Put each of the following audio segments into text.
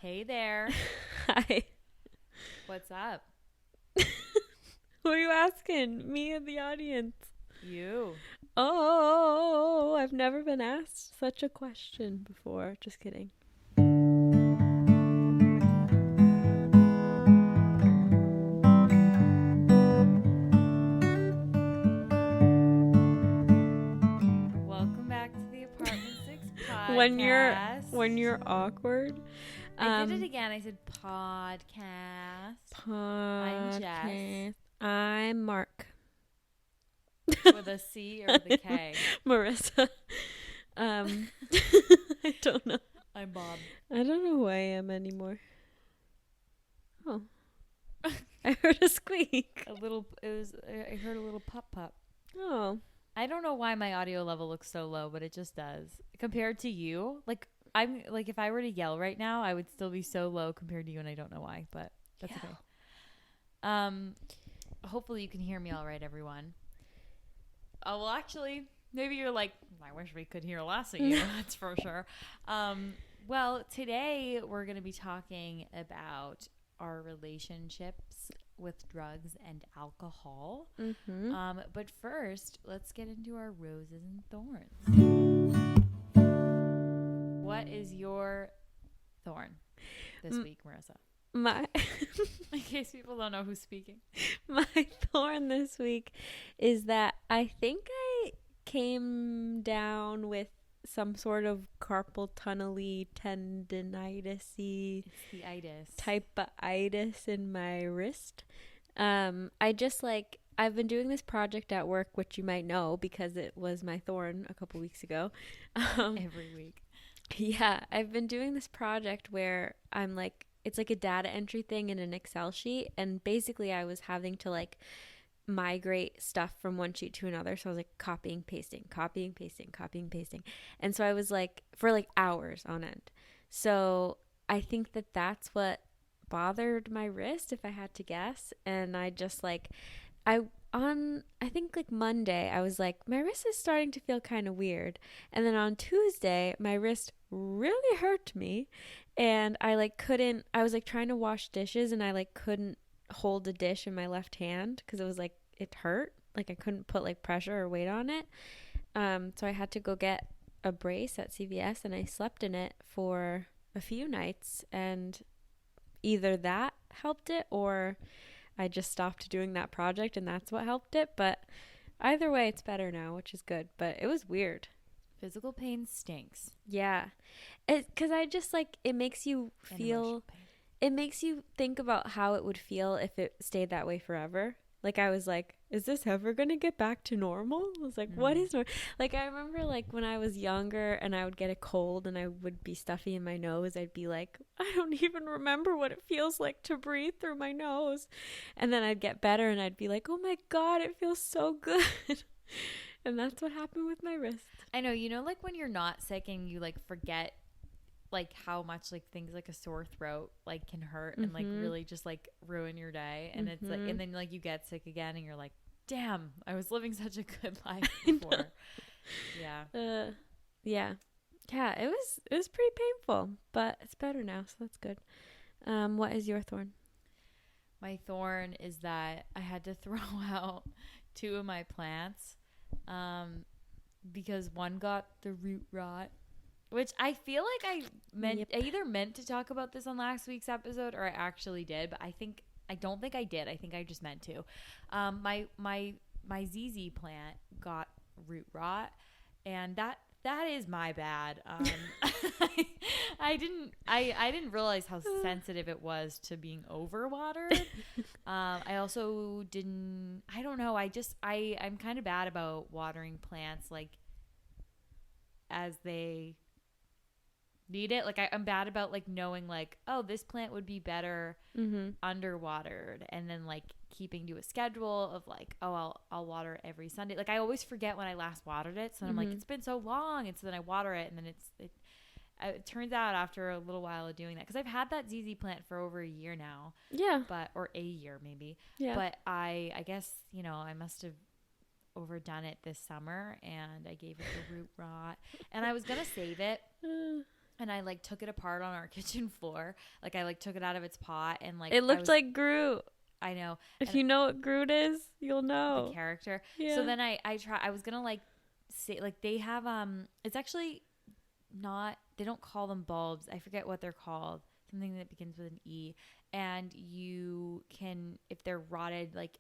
Hey there. Hi. What's up? Who are you asking? Me or the audience? You. Oh, I've never been asked such a question before. Just kidding. Welcome back to the Apartment 6 When you're podcast. when you're awkward. I did it again. I said podcast. I'm Jess. Podcast. I'm Mark. With a C or with a K? Marissa. I don't know. I'm Bob. I don't know who I am anymore. Oh. I heard a squeak. I heard a little pop. Oh. I don't know why my audio level looks so low, but it just does. Compared to you, if I were to yell right now, I would still be so low compared to you, and I don't know why, but that's okay. Hopefully you can hear me all right, everyone. Oh, well, actually, maybe you're like, I wish we could hear less of you. That's for sure. Well, today we're going to be talking about our relationships with drugs and alcohol. Mm-hmm. But first, let's get into our roses and thorns. What is your thorn this week, Marissa? In case people don't know who's speaking. My thorn this week is that I think I came down with some sort of carpal tunnel-y tendinitis-y It's the itis. type of itis in my wrist. I've been doing this project at work, which you might know because it was my thorn a couple weeks ago. Every week. Yeah, I've been doing this project where it's like a data entry thing in an Excel sheet. And basically I was having to migrate stuff from one sheet to another. So I was copying, pasting. And so I was for hours on end. So I think that that's what bothered my wrist, if I had to guess. And I just I think Monday, I was my wrist is starting to feel kind of weird. And then on Tuesday, my wrist really hurt me. And I I was trying to wash dishes and I couldn't hold a dish in my left hand because it was it hurt. I couldn't put pressure or weight on it. So I had to go get a brace at CVS and I slept in it for a few nights. And either that helped it or I just stopped doing that project and that's what helped it. But either way, it's better now, which is good. But it was weird. Physical pain stinks. Yeah. Because I just it makes you feel, it makes you think about how it would feel if it stayed that way forever. I was is this ever going to get back to normal? I was what is normal? I remember when I was younger and I would get a cold and I would be stuffy in my nose, I'd be I don't even remember what it feels like to breathe through my nose. And then I'd get better and I'd be oh my God, it feels so good. And that's what happened with my wrist. I know, when you're not sick and you forget how much things like a sore throat can hurt and really just ruin your day, and it's and then you get sick again and you're damn, I was living such a good life before. Yeah. Yeah, it was pretty painful, but it's better now, so that's good. What is your thorn? My thorn is that I had to throw out 2 of my plants because one got the root rot, which I feel I either meant to talk about this on last week's episode or I actually did, but I don't think I did. I think I just meant to. My ZZ plant got root rot, and that is my bad. I didn't realize how sensitive it was to being overwatered. I also didn't. I don't know. I'm kind of bad about watering plants as they need it. I'm bad about knowing oh, this plant would be better underwatered, and then keeping to a schedule of oh, I'll water every Sunday. I always forget when I last watered it, so I'm it's been so long, and so then I water it, and then it turns out after a little while of doing that, because I've had that ZZ plant for over a year now. Yeah. Or a year maybe. Yeah. But I guess I must have overdone it this summer, and I gave it the root rot, and I was gonna save it and I like took it apart on our kitchen floor. Like I like took it out of its pot and like It looked like Groot. I know. If you know what Groot is, you'll know the character. Yeah. So then I was gonna like say like they have it's actually not, they don't call them bulbs. I forget what they're called. Something that begins with an E. And you can, if they're rotted, like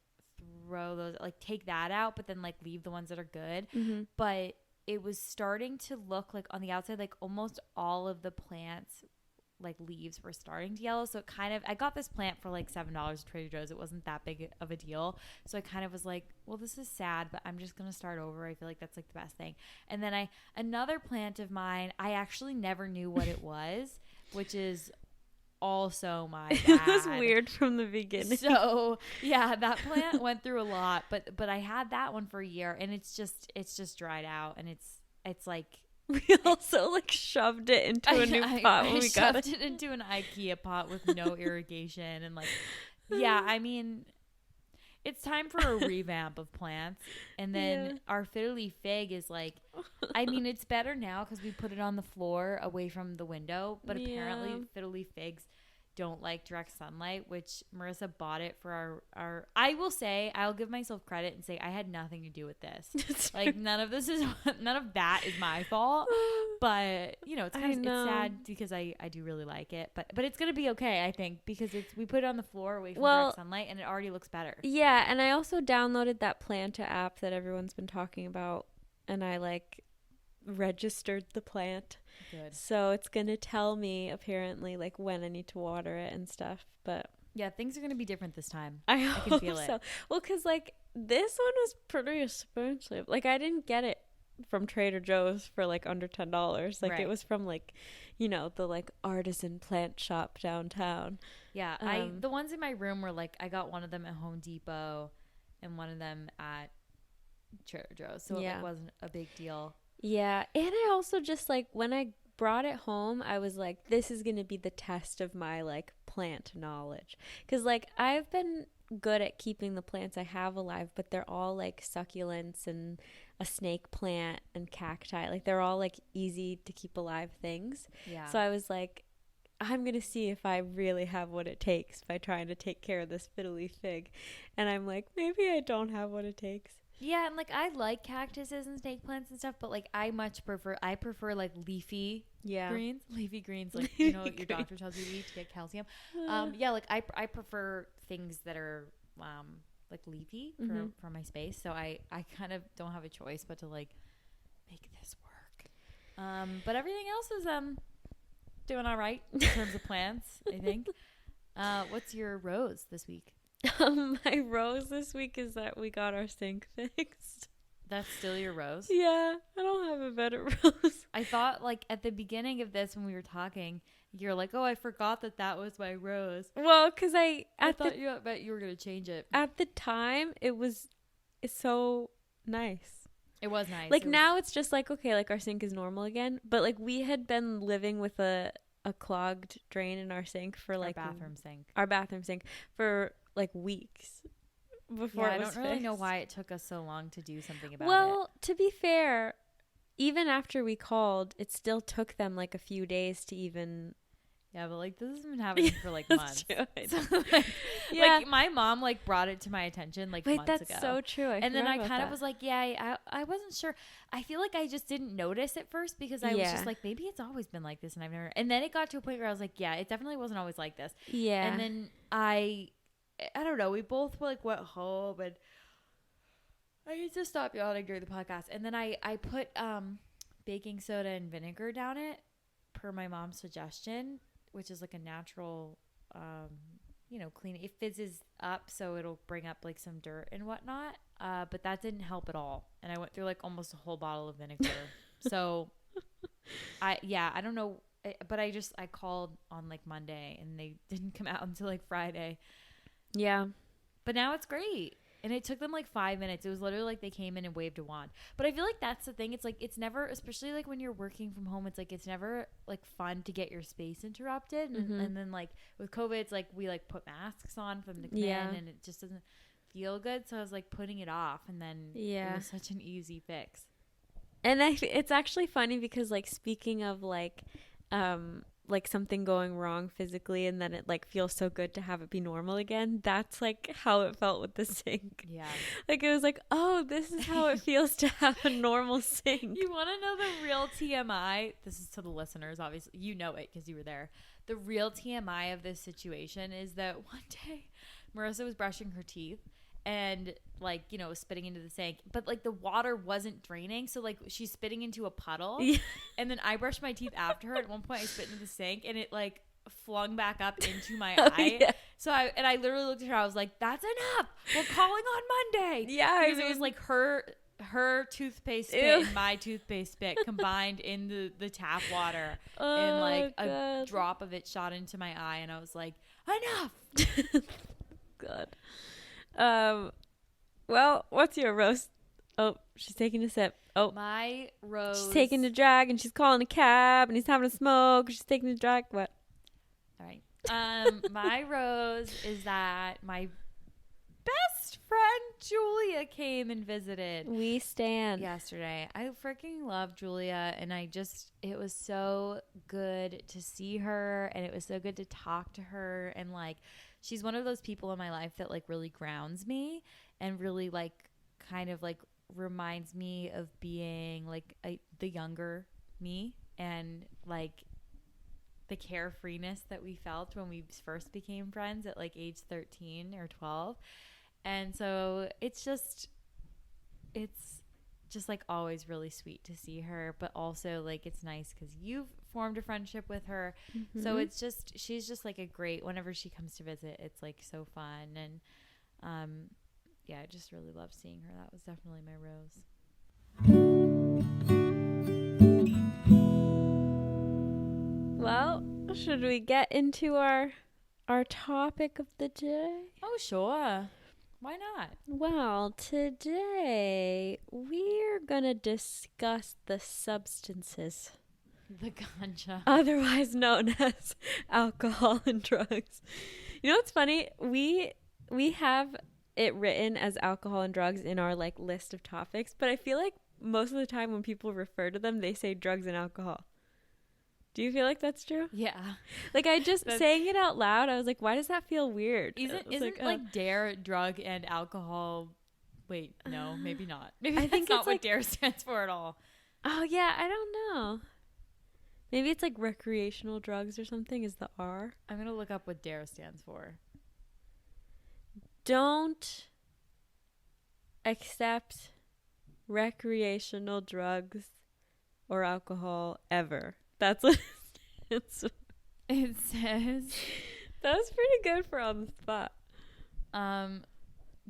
throw those, like take that out, but then like leave the ones that are good. Mm-hmm. But it was starting to look like on the outside, like almost all of the plants, like leaves were starting to yellow. So it kind of, I got this plant for like $7 at Trader Joe's. It wasn't that big of a deal. So I kind of was like, well, this is sad, but I'm just going to start over. I feel like that's like the best thing. And then another plant of mine, I actually never knew what it was, which is also my bad. It was weird from the beginning. So yeah, that plant went through a lot, but I had that one for a year, and it's just dried out, and it's like we also like shoved it into a new pot when we got it. Shoved it into an IKEA pot with no irrigation, and like yeah, I mean, it's time for a revamp of plants. And then our fiddly fig is like, I mean, it's better now because we put it on the floor away from the window. But apparently fiddly figs don't like direct sunlight, which Marissa bought it for our I will say, I'll give myself credit and say I had nothing to do with this. Like none of that is my fault. But you know, it's kind of it's sad because I do really like it. But it's gonna be okay, I think, because we put it on the floor away from direct sunlight and it already looks better. Yeah, and I also downloaded that Planta app that everyone's been talking about, and I like registered the plant. Good. So it's gonna tell me apparently like when I need to water it and stuff. But yeah, things are gonna be different this time. I can feel it. Well, because like this one was pretty expensive. Like I didn't get it from Trader Joe's for like under $10. Like it was from like, you know, the like artisan plant shop downtown. Yeah, the ones in my room were like, I got one of them at Home Depot and one of them at Trader Joe's, so it wasn't a big deal. Yeah, and I also just like when I brought it home, I was like, this is gonna be the test of my like plant knowledge, because like I've been good at keeping the plants I have alive, but they're all like succulents and a snake plant and cacti. Like they're all like easy to keep alive things. Yeah. So I was like, I'm gonna see if I really have what it takes by trying to take care of this fiddly fig, and I'm like, maybe I don't have what it takes. Yeah, and like I like cactuses and snake plants and stuff, but like I prefer like leafy greens. Leafy greens, like you know what your doctor tells you to eat to get calcium. Yeah, like I prefer things that are like leafy for my space. So I kind of don't have a choice but to like make this work. But everything else is doing all right in terms of plants, I think. What's your rose this week? My rose this week is that we got our sink fixed. That's still your rose? Yeah, I don't have a better rose. I thought like at the beginning of this when we were talking, you're like, oh, I forgot that was my rose. Well, because I bet you were going to change it. At the time, it's so nice. It was nice. Like now it's just like, okay, like our sink is normal again. But like we had been living with a clogged drain in our sink for like our bathroom sink for like weeks before it was I don't really know why it took us so long to do something about it. Well, to be fair, even after we called, it still took them like a few days to even. Yeah, but like this has been happening for like months. So, like my mom like brought it to my attention like months ago. That's so true. And then I kind of was like, yeah, I wasn't sure. I feel like I just didn't notice at first because I was just like, maybe it's always been like this and I've never. And then it got to a point where I was like, yeah, it definitely wasn't always like this. Yeah. And then I don't know. We both like went home and I used to stop yawning during the podcast. And then I put baking soda and vinegar down it per my mom's suggestion, which is like a natural, clean. It fizzes up, so it'll bring up like some dirt and whatnot. But that didn't help at all. And I went through like almost a whole bottle of vinegar. So I don't know. But I called on like Monday and they didn't come out until like Friday. Yeah. But now it's great. And it took them like 5 minutes. It was literally like they came in and waved a wand. But I feel like that's the thing. It's like it's never, especially like when you're working from home, it's like it's never like fun to get your space interrupted. And then like with COVID, it's like we like put masks on for them to come in and it just doesn't feel good. So I was like putting it off, and then it was such an easy fix. And it's actually funny because like speaking of like like something going wrong physically, and then it like feels so good to have it be normal again. That's like how it felt with the sink. Yeah. Like it was like, oh, this is how it feels to have a normal sink. You want to know the real TMI? This is to the listeners, obviously. You know it because you were there. The real TMI of this situation is that one day Marissa was brushing her teeth and like, you know, was spitting into the sink, but like the water wasn't draining. So like she's spitting into a puddle. Yeah. And then I brushed my teeth after her. At one point I spit into the sink and it like flung back up into my eye. Yeah. So I literally looked at her. I was like, that's enough. We're calling on Monday. Yeah. Because it was like her toothpaste spit and my toothpaste spit combined in the tap water. Oh, and like God. a drop of it shot into my eye. And I was like, enough. God. Well, what's your roast? Oh, she's taking a sip. Oh, My rose. she's taking a drag and she's calling a cab and he's having a smoke. She's taking a drag. What? All right. My rose is that my best friend Julia came and visited We stand. yesterday. I freaking love Julia, and it was so good to see her, and it was so good to talk to her, and like she's one of those people in my life that like really grounds me and really like kind of like reminds me of being like the younger me, and like the carefreeness that we felt when we first became friends at like age 13 or 12. And so it's just like always really sweet to see her, but also like it's nice because you've formed a friendship with her. Mm-hmm. So she's just like a great, whenever she comes to visit, it's like so fun. And yeah, I just really love seeing her. That was definitely my rose. Well, should we get into our topic of the day? Oh, sure. Why not? Well, today we're going to discuss the substances The ganja. otherwise known as alcohol and drugs. You know what's funny? We have it written as alcohol and drugs in our like list of topics, but I feel like most of the time when people refer to them, they say drugs and alcohol. Do you feel like that's true? Yeah. Like I just saying it out loud, I was like, why does that feel weird? Isn't like DARE drug and alcohol? Wait, no, maybe not. Maybe I that's think not it's what like- DARE stands for at all. Oh yeah, I don't know. Maybe it's like recreational drugs or something is the R. I'm gonna look up what DARE stands for. Don't accept recreational drugs or alcohol ever. That's what it stands for. It says That was pretty good for on the spot.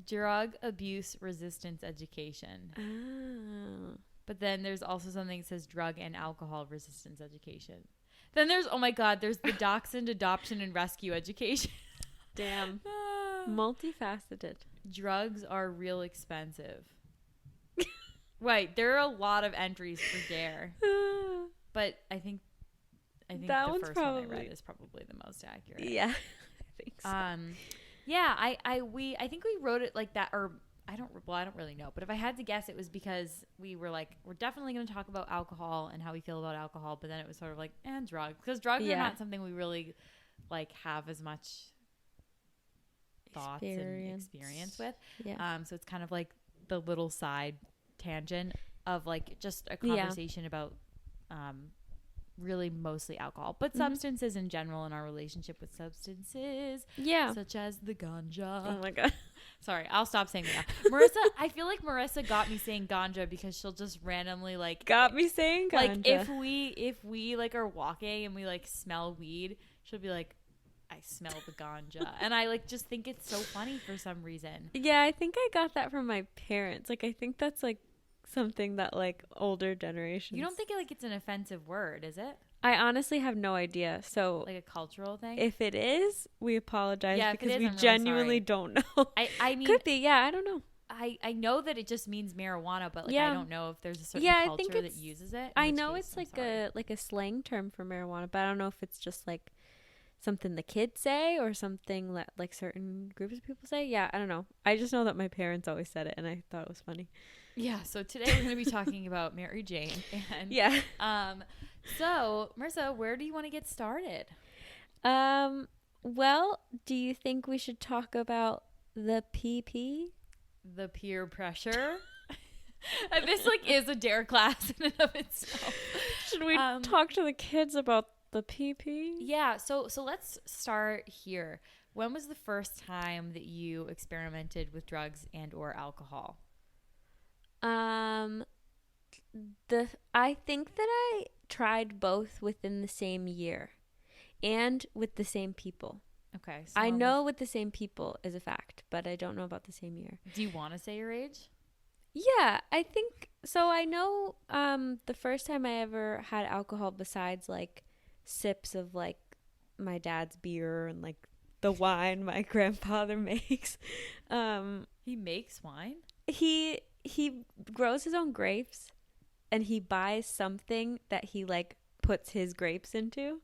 drug abuse resistance education. Oh. But then there's also something that says drug and alcohol resistance education. Then there's, oh my God, there's the dachshund adoption and rescue education. Damn. Multifaceted. Drugs are real expensive. Right, there are a lot of entries for DARE, but I think That the one's first one I probably- read is probably the most accurate. Yeah. I think so. Yeah, I think we wrote it like that, or I don't really know, but if I had to guess, it was because we were like, we're definitely going to talk about alcohol and how we feel about alcohol, but then it was sort of like, and drugs, because drugs are not something we really like have as much thoughts and experience with. Yeah. So it's kind of like the little side tangent of like just a conversation about really mostly alcohol, but substances in general, and our relationship with substances, such as the ganja. Oh my God. Sorry, I'll stop saying that. Marissa, I feel like Marissa got me saying ganja because she'll just randomly like Got me saying ganja. like if we like are walking and we like smell weed, she'll be like, I smell the ganja. And I like just think it's so funny for some reason. Yeah, I think I got that from my parents. Like, I think that's like something that like older generations. You don't think like it's an offensive word, is it? I honestly have no idea. So Like a cultural thing? if it is, we apologize Yeah, if it because is, we I'm really genuinely sorry. don't know. I mean, Could be. Yeah, I don't know. I know that it just means marijuana, but like Yeah. I don't know if there's a certain Yeah, I culture think that it's- uses it. in I which know case, it's I'm like sorry. a slang term for marijuana, but I don't know if it's just like something the kids say or something that like certain groups of people say. Yeah, I don't know. I just know that my parents always said it and I thought it was funny. Yeah, so today we're going to be talking about Mary Jane. And yeah. So, Marissa, where do you want to get started? Well, do you think we should talk about the PP? The peer pressure? This like is a dare class in and of itself. Should we talk to the kids about the PP? Yeah, so let's start here. When was the first time that you experimented with drugs and or alcohol? I think that I tried both within the same year and with the same people. Okay. So I know with the same people is a fact, but I don't know about the same year. Do you want to say your age? Yeah, I think so. I know the first time I ever had alcohol besides like sips of like my dad's beer and like the wine my grandfather makes. He makes wine? He grows his own grapes and he buys something that he like puts his grapes into.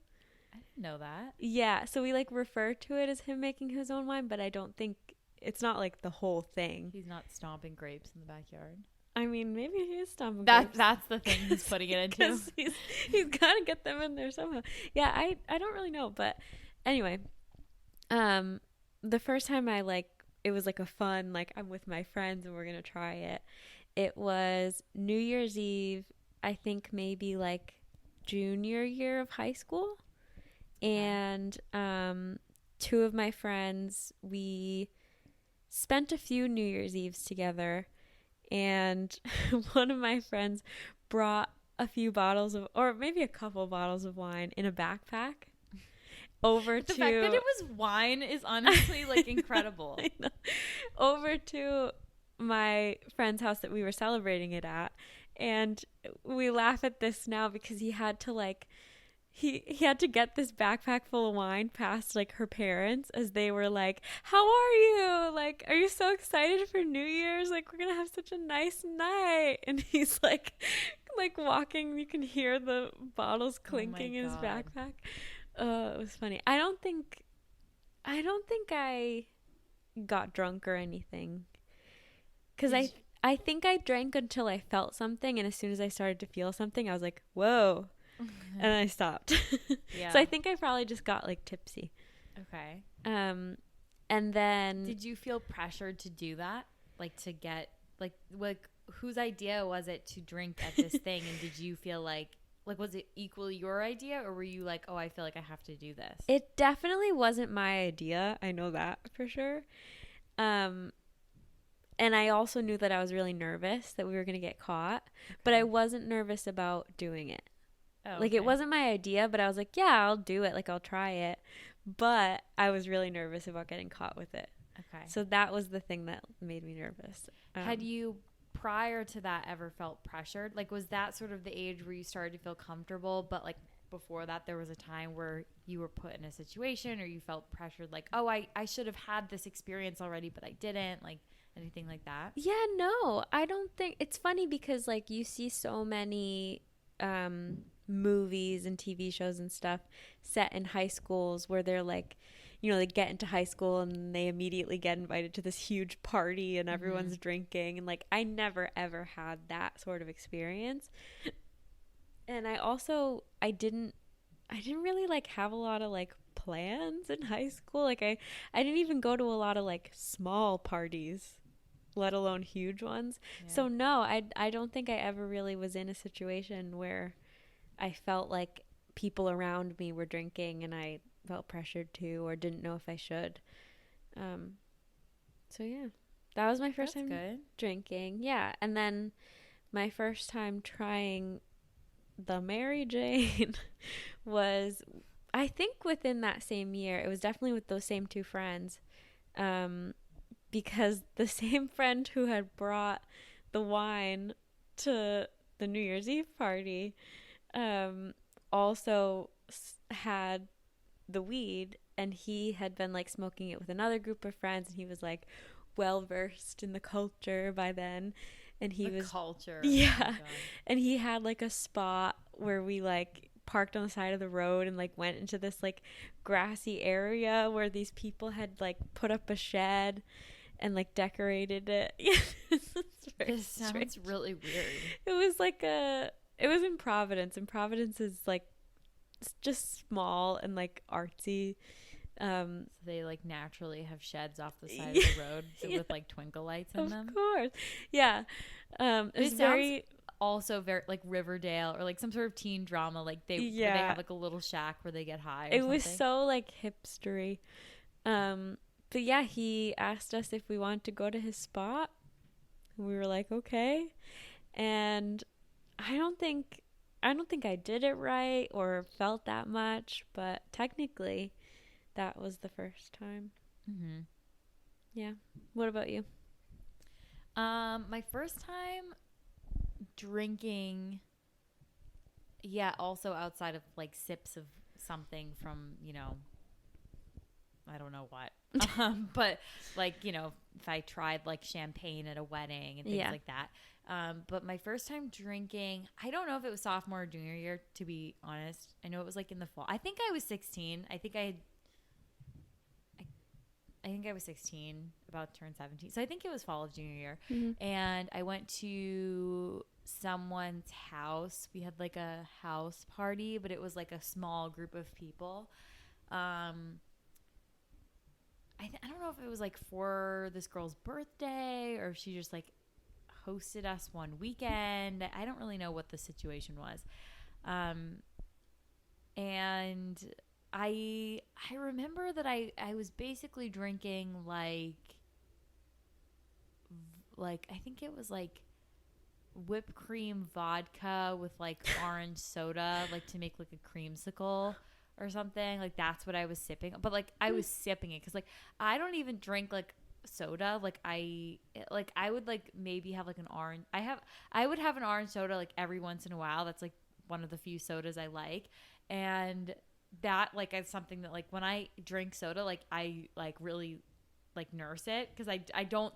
I didn't know that. Yeah, so we like refer to it as him making his own wine, but I don't think it's not like the whole thing. He's not stomping grapes in the backyard. I mean, maybe he is stomping grapes. That's the thing he's putting it into. he's got to get them in there somehow. Yeah, I don't really know, but anyway, the first time it was like a fun, like I'm with my friends and we're going to try it. It was New Year's Eve, I think maybe like junior year of high school. And two of my friends, we spent a few New Year's Eves together. And one of my friends brought a few bottles of, or maybe a couple bottles of wine in a backpack over the fact that it was wine is honestly like incredible. Over to my friend's house that we were celebrating it at, and we laugh at this now because he had to like he had to get this backpack full of wine past like her parents as they were like, how are you, like, are you so excited for New Year's, like we're gonna have such a nice night, and he's like walking, you can hear the bottles clinking in his backpack. It was funny. I don't think I got drunk or anything, because I think I drank until I felt something, and as soon as I started to feel something I was like, whoa, and then I stopped. Yeah. So I think I probably just got like tipsy. Okay. And then did you feel pressured to do that, like to get like whose idea was it to drink at this thing, and did you feel like was it equally your idea, or were you like, oh, I feel like I have to do this? It definitely wasn't my idea. I know that for sure. And I also knew that I was really nervous that we were going to get caught, but I wasn't nervous about doing it. Oh, like, it wasn't my idea, but I was like, yeah, I'll do it. Like, I'll try it. But I was really nervous about getting caught with it. Okay. So that was the thing that made me nervous. Had you, prior to that, ever felt pressured? Like, was that sort of the age where you started to feel comfortable, but like before that there was a time where you were put in a situation or you felt pressured, like, oh, I should have had this experience already, but I didn't, like anything like that? Yeah, no, I don't think. It's funny because like you see so many movies and TV shows and stuff set in high schools where they're like, you know, they get into high school and they immediately get invited to this huge party and everyone's drinking, and like I never ever had that sort of experience. And I didn't really like have a lot of like plans in high school. Like I didn't even go to a lot of like small parties, let alone huge ones. Yeah. So no, I don't think I ever really was in a situation where I felt like people around me were drinking and I felt pressured to, or didn't know if I should. So yeah, that was my first time drinking. Yeah. And then my first time trying the Mary Jane was, I think within that same year. It was definitely with those same two friends, because the same friend who had brought the wine to the New Year's Eve party also had the weed, and he had been like smoking it with another group of friends, and he was like well versed in the culture by then, and he was culture. Yeah. Oh, and he had like a spot where we like parked on the side of the road and like went into this like grassy area where these people had like put up a shed and like decorated it. This sounds really weird. It was like it was in Providence, and Providence is like just small and like artsy. So they like naturally have sheds off the side of the road with like twinkle lights in them. Of course. Yeah. It sounds also very like Riverdale or like some sort of teen drama. Like where they have like a little shack where they get high. It was so like hipstery. But yeah, he asked us if we wanted to go to his spot. We were like, okay. And I don't think I did it right or felt that much, but technically that was the first time. Mm-hmm. Yeah. What about you? My first time drinking, also outside of like sips of something from, I don't know what. But like, if I tried like champagne at a wedding and things like that. But my first time drinking, I don't know if it was sophomore or junior year, to be honest. I know it was like in the fall. I think I was 16. I think I was 16, about to turn 17. So I think it was fall of junior year. Mm-hmm. And I went to someone's house. We had like a house party, but it was like a small group of people. I don't know if it was like for this girl's birthday or if she just like hosted us one weekend. I don't really know what the situation was. And I remember that I was basically drinking like I think it was like whipped cream vodka with like orange soda, like to make like a creamsicle or something. Like that's what I was sipping. But like I was sipping it because like I don't even drink like soda. Like I would like maybe have like an orange. I would have an orange soda like every once in a while. That's like one of the few sodas I like. And that like is something that like when I drink soda, like I like really like nurse it because I don't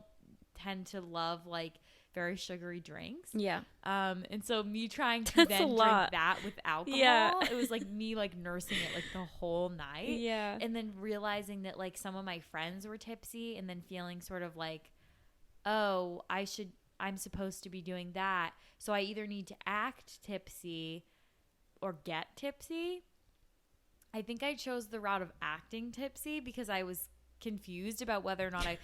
tend to love like very sugary drinks. Yeah. And so me trying to then drink that with alcohol, it was like me like nursing it like the whole night. Yeah. And then realizing that like some of my friends were tipsy and then feeling sort of like, oh, I'm supposed to be doing that. So I either need to act tipsy or get tipsy. I think I chose the route of acting tipsy because I was confused about whether or not when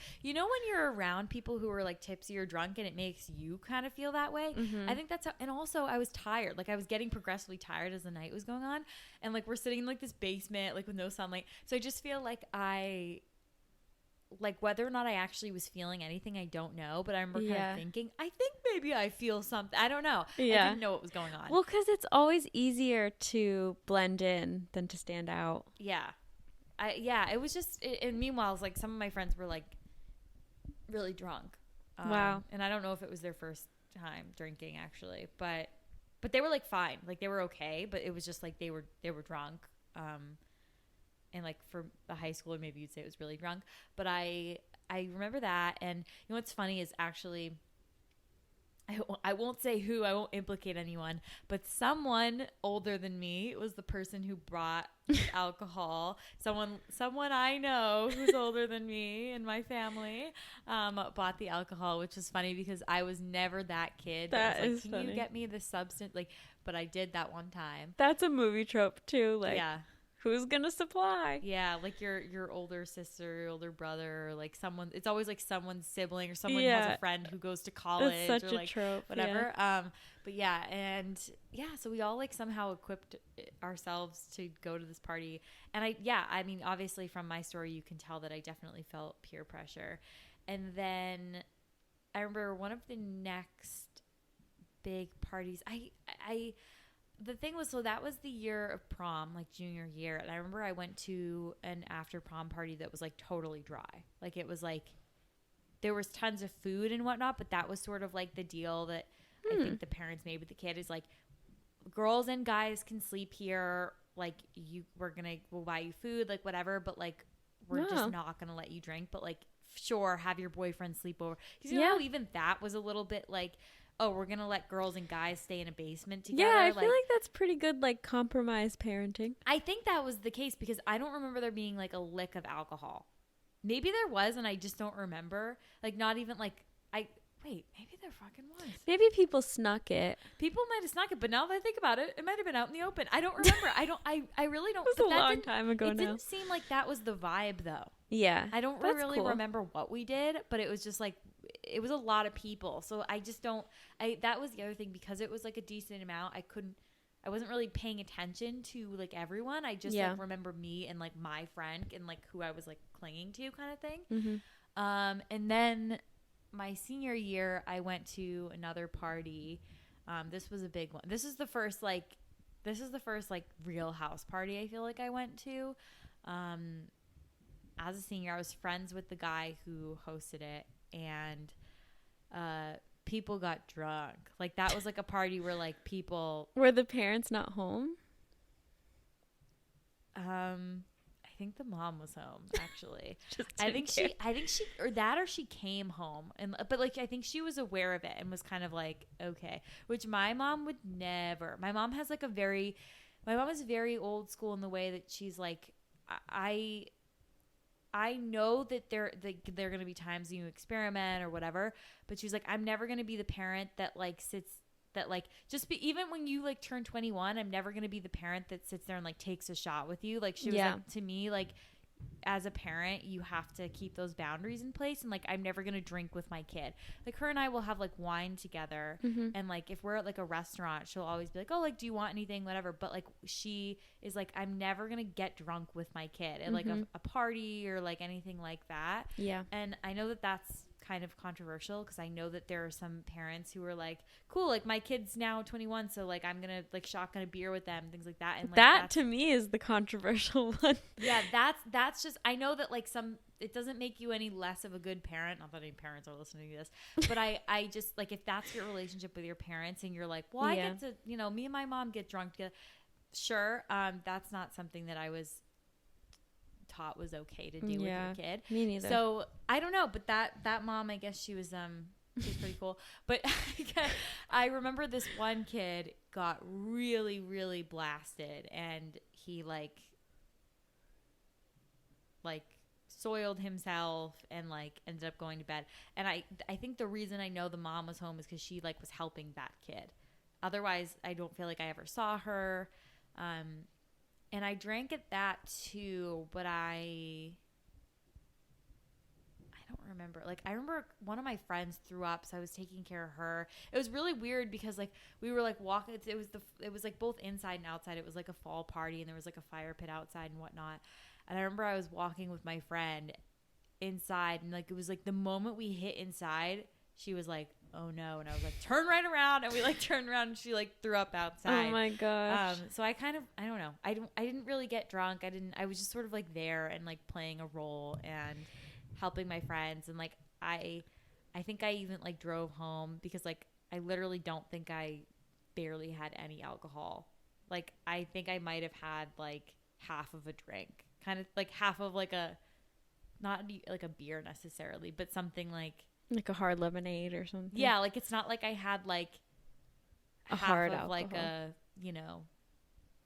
you're around people who are like tipsy or drunk and it makes you kind of feel that way. Mm-hmm. I think that's how, and also I was tired. Like I was getting progressively tired as the night was going on. And like we're sitting in like this basement, like with no sunlight. So I just feel like whether or not I actually was feeling anything, I don't know. But I remember kind of thinking, I think maybe I feel something. I don't know. Yeah. I didn't know what was going on. Well, because it's always easier to blend in than to stand out. Yeah. It was just, and meanwhile, like some of my friends were like really drunk. Wow. And I don't know if it was their first time drinking actually, but they were like fine. Like they were okay, but it was just like they were drunk. And like for a high schooler, maybe you'd say it was really drunk. But I remember that. And what's funny is actually, I won't say who, I won't implicate anyone, but someone older than me was the person who brought alcohol. Someone I know who's older than me in my family bought the alcohol, which is funny because I was never that kid. That was is like, funny. Can you get me the substance? Like, but I did that one time. That's a movie trope too. Like, yeah. Who's gonna supply? Yeah, like your older sister, your older brother, or like someone. It's always like someone's sibling or someone who has a friend who goes to college. It's such or a like trope. whatever. Yeah. But yeah, and yeah, so we all like somehow equipped ourselves to go to this party. And I mean, obviously from my story, you can tell that I definitely felt peer pressure. And then I remember one of the next big parties. The thing was, so that was the year of prom, like junior year. And I remember I went to an after prom party that was like totally dry. Like it was like, there was tons of food and whatnot, but that was sort of like the deal that I think the parents made with the kid is like, girls and guys can sleep here. Like we'll buy you food, like whatever. But like, we're just not going to let you drink. But like, sure, have your boyfriend sleep over. Because how even that was a little bit like, oh, we're gonna let girls and guys stay in a basement together. Yeah, I feel like that's pretty good, like, compromise parenting. I think that was the case because I don't remember there being like a lick of alcohol. Maybe there was, and I just don't remember. Like, not even like wait, maybe there fucking was. Maybe people snuck it. People might have snuck it, but now that I think about it, it might have been out in the open. I don't remember. I really don't. It was a long time ago now. It didn't seem like that was the vibe, though. Yeah. I don't really remember what we did, but it was just like, it was a lot of people. So I just don't, that was the other thing, because it was like a decent amount. I wasn't really paying attention to like everyone. I just like remember me and like my friend and like who I was like clinging to, kind of thing. Mm-hmm. And then my senior year, I went to another party. This was a big one. This is the first like real house party I feel like I went to. As a senior, I was friends with the guy who hosted it, and people got drunk. Like, that was like a party where like people Were the parents not home? I think the mom was home, actually. I think she or she came home, but like I think she was aware of it and was kind of like, okay, which my mom would never. My mom is very old school in the way that she's like, I know that there are going to be times you experiment or whatever, but she's like, I'm never going to be the parent that like sits that like just be, even when you like turn 21, I'm never going to be the parent that sits there and like takes a shot with you. Like, she was like, to me, like, as a parent, you have to keep those boundaries in place, and like, I'm never going to drink with my kid. Like, her and I will have like wine together, and like if we're at like a restaurant, she'll always be like, oh, like, do you want anything, whatever. But like, she is like, I'm never going to get drunk with my kid at like a party or like anything like that. Yeah. And I know that that's kind of controversial, because I know that there are some parents who are like, cool, like, my kid's now 21, so like, I'm gonna like shotgun a beer with them, things like that. And like, that to me is the controversial one. Yeah, that's just, I know that like it doesn't make you any less of a good parent. Not that any parents are listening to this, but I just like, if that's your relationship with your parents and you're like, well, I get to, me and my mom get drunk together. Sure. That's not something that I was taught was okay to do with your kid. Me neither. So I don't know, but that mom, I guess she was pretty cool. But I remember this one kid got really, really blasted, and he like soiled himself and like ended up going to bed. And I think the reason I know the mom was home is because she like was helping that kid. Otherwise, I don't feel like I ever saw her. And I drank at that too, but I don't remember. Like, I remember one of my friends threw up, so I was taking care of her. It was really weird because like we were like walking. It was like both inside and outside. It was like a fall party, and there was like a fire pit outside and whatnot. And I remember I was walking with my friend inside, and like it was like the moment we hit inside, she was like, oh no. And I was like, turn right around. And we like turned around, and she like threw up outside. Oh my gosh. So I don't know. I didn't really get drunk. I was just sort of like there and like playing a role and helping my friends. And like, I think I even like drove home because like, I literally don't think I barely had any alcohol. Like, I think I might've had like half of a drink, kind of like half of like not like a beer necessarily, but something like a hard lemonade or something. Yeah, like it's not like I had like a hard of alcohol. Like a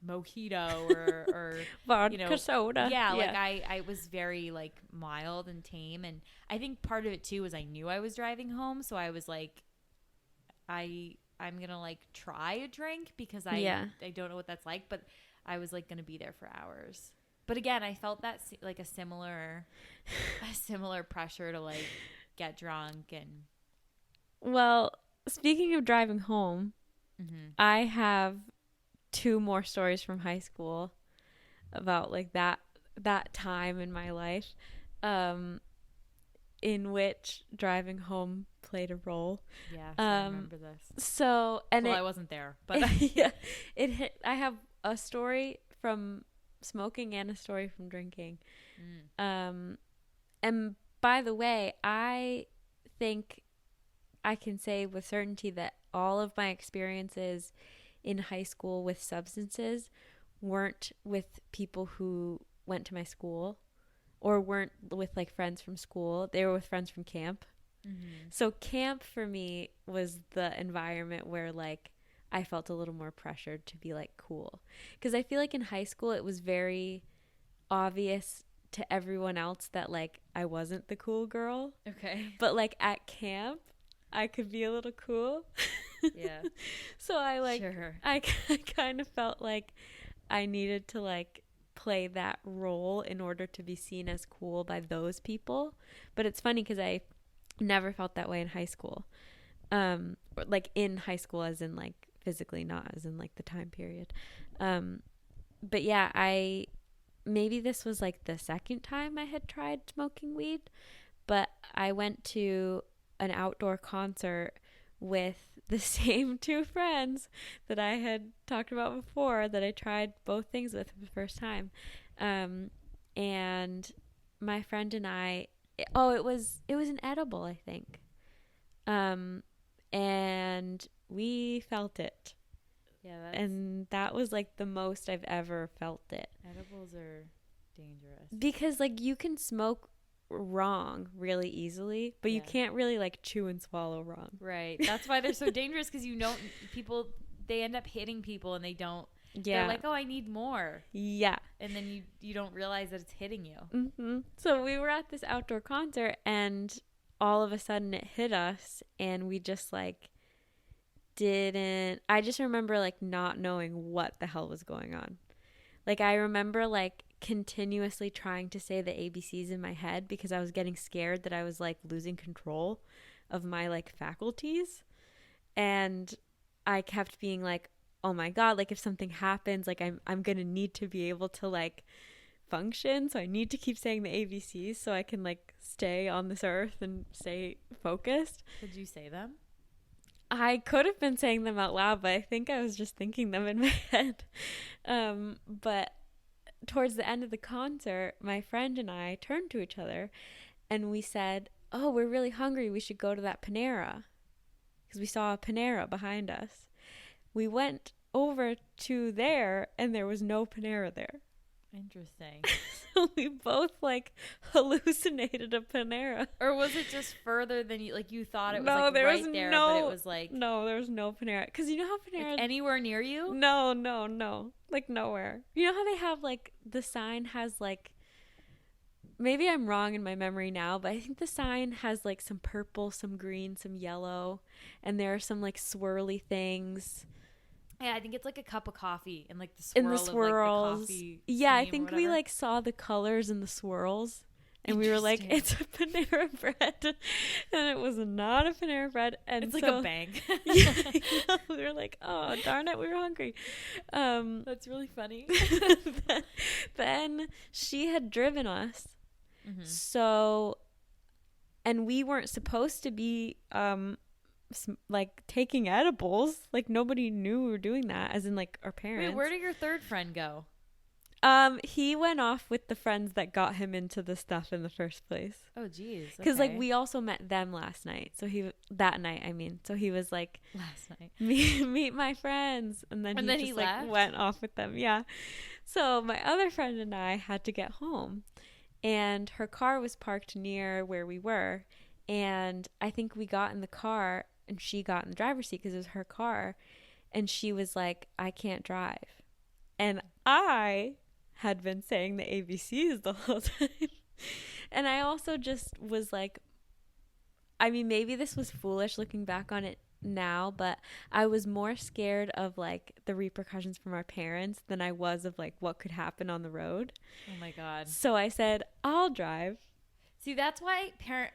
mojito or vodka soda. Yeah, like I was very like mild and tame, and I think part of it too was I knew I was driving home, so I was like, I'm gonna like try a drink because I don't know what that's like, but I was like gonna be there for hours. But again, I felt that like a similar pressure to like get drunk. And well, speaking of driving home, I have 2 more stories from high school about like that time in my life in which driving home played a role. Yeah, so I remember this. So, and I wasn't there, but I have a story from smoking and a story from drinking. And by the way, I think I can say with certainty that all of my experiences in high school with substances weren't with people who went to my school or weren't with like friends from school. They were with friends from camp. Mm-hmm. So camp for me was the environment where like I felt a little more pressured to be like cool. Because I feel like in high school it was very obvious to everyone else that like I wasn't the cool girl. Okay. But like at camp, I could be a little cool. Yeah. So I like Sure. I kind of felt like I needed to like play that role in order to be seen as cool by those people. But it's funny because I never felt that way in high school. Like in high school as in like physically, not as in like the time period. But yeah, maybe this was like the second time I had tried smoking weed, but I went to an outdoor concert with the same two friends that I had talked about before that I tried both things with for the first time. And my friend and I, it was an edible, I think. And we felt it. Yeah. And that was like the most I've ever felt it. Edibles are dangerous. Because like you can smoke wrong really easily, but you can't really like chew and swallow wrong. Right. That's why they're so dangerous, because they end up hitting people and they don't. Yeah. They're like, oh, I need more. Yeah. And then you don't realize that it's hitting you. Mm-hmm. So we were at this outdoor concert and all of a sudden it hit us and we just like I just remember like not knowing what the hell was going on. Like I remember like continuously trying to say the ABCs in my head because I was getting scared that I was like losing control of my like faculties. And I kept being like, oh my God, like if something happens, like I'm going to need to be able to like function. So I need to keep saying the ABCs so I can like stay on this earth and stay focused. Did you say them? I could have been saying them out loud, but I think I was just thinking them in my head. But towards the end of the concert, my friend and I turned to each other and we said, oh, we're really hungry. We should go to that Panera. Because we saw a Panera behind us. We went over to there and there was no Panera there. Interesting. So we both like hallucinated a Panera. Or was it just further than you thought it was No, like there right was there, no, but it was like no, there was no Panera. Because you know how Panera like anywhere near you? No, like nowhere. You know how they have like the sign has like, maybe I'm wrong in my memory now, but I think the sign has like some purple, some green, some yellow, and there are some like swirly things. Yeah, I think it's like a cup of coffee and like the swirl In the swirls. Of like the coffee. Yeah, I think we like saw the colors in the swirls. And we were like, it's a Panera Bread. And it was not a Panera Bread. And it's like a bank. Yeah, we were like, oh, darn it, we were hungry. That's really funny. Then she had driven us. Mm-hmm. So, and we weren't supposed to be like taking edibles. Like nobody knew we were doing that, as in like our parents. Wait, where did your third friend go? He went off with the friends that got him into the stuff in the first place. Oh, geez. Because like we also met them last night. So that night, I mean. So he was like, last night, meet my friends, and then he just like went off with them. Yeah. So my other friend and I had to get home, and her car was parked near where we were, and I think we got in the car, and she got in the driver's seat because it was her car, and she was like, I can't drive, and I had been saying the ABCs the whole time. And I also just was like, I mean, maybe this was foolish looking back on it now, but I was more scared of like the repercussions from our parents than I was of like what could happen on the road. Oh my God. So I said, I'll drive. See, that's why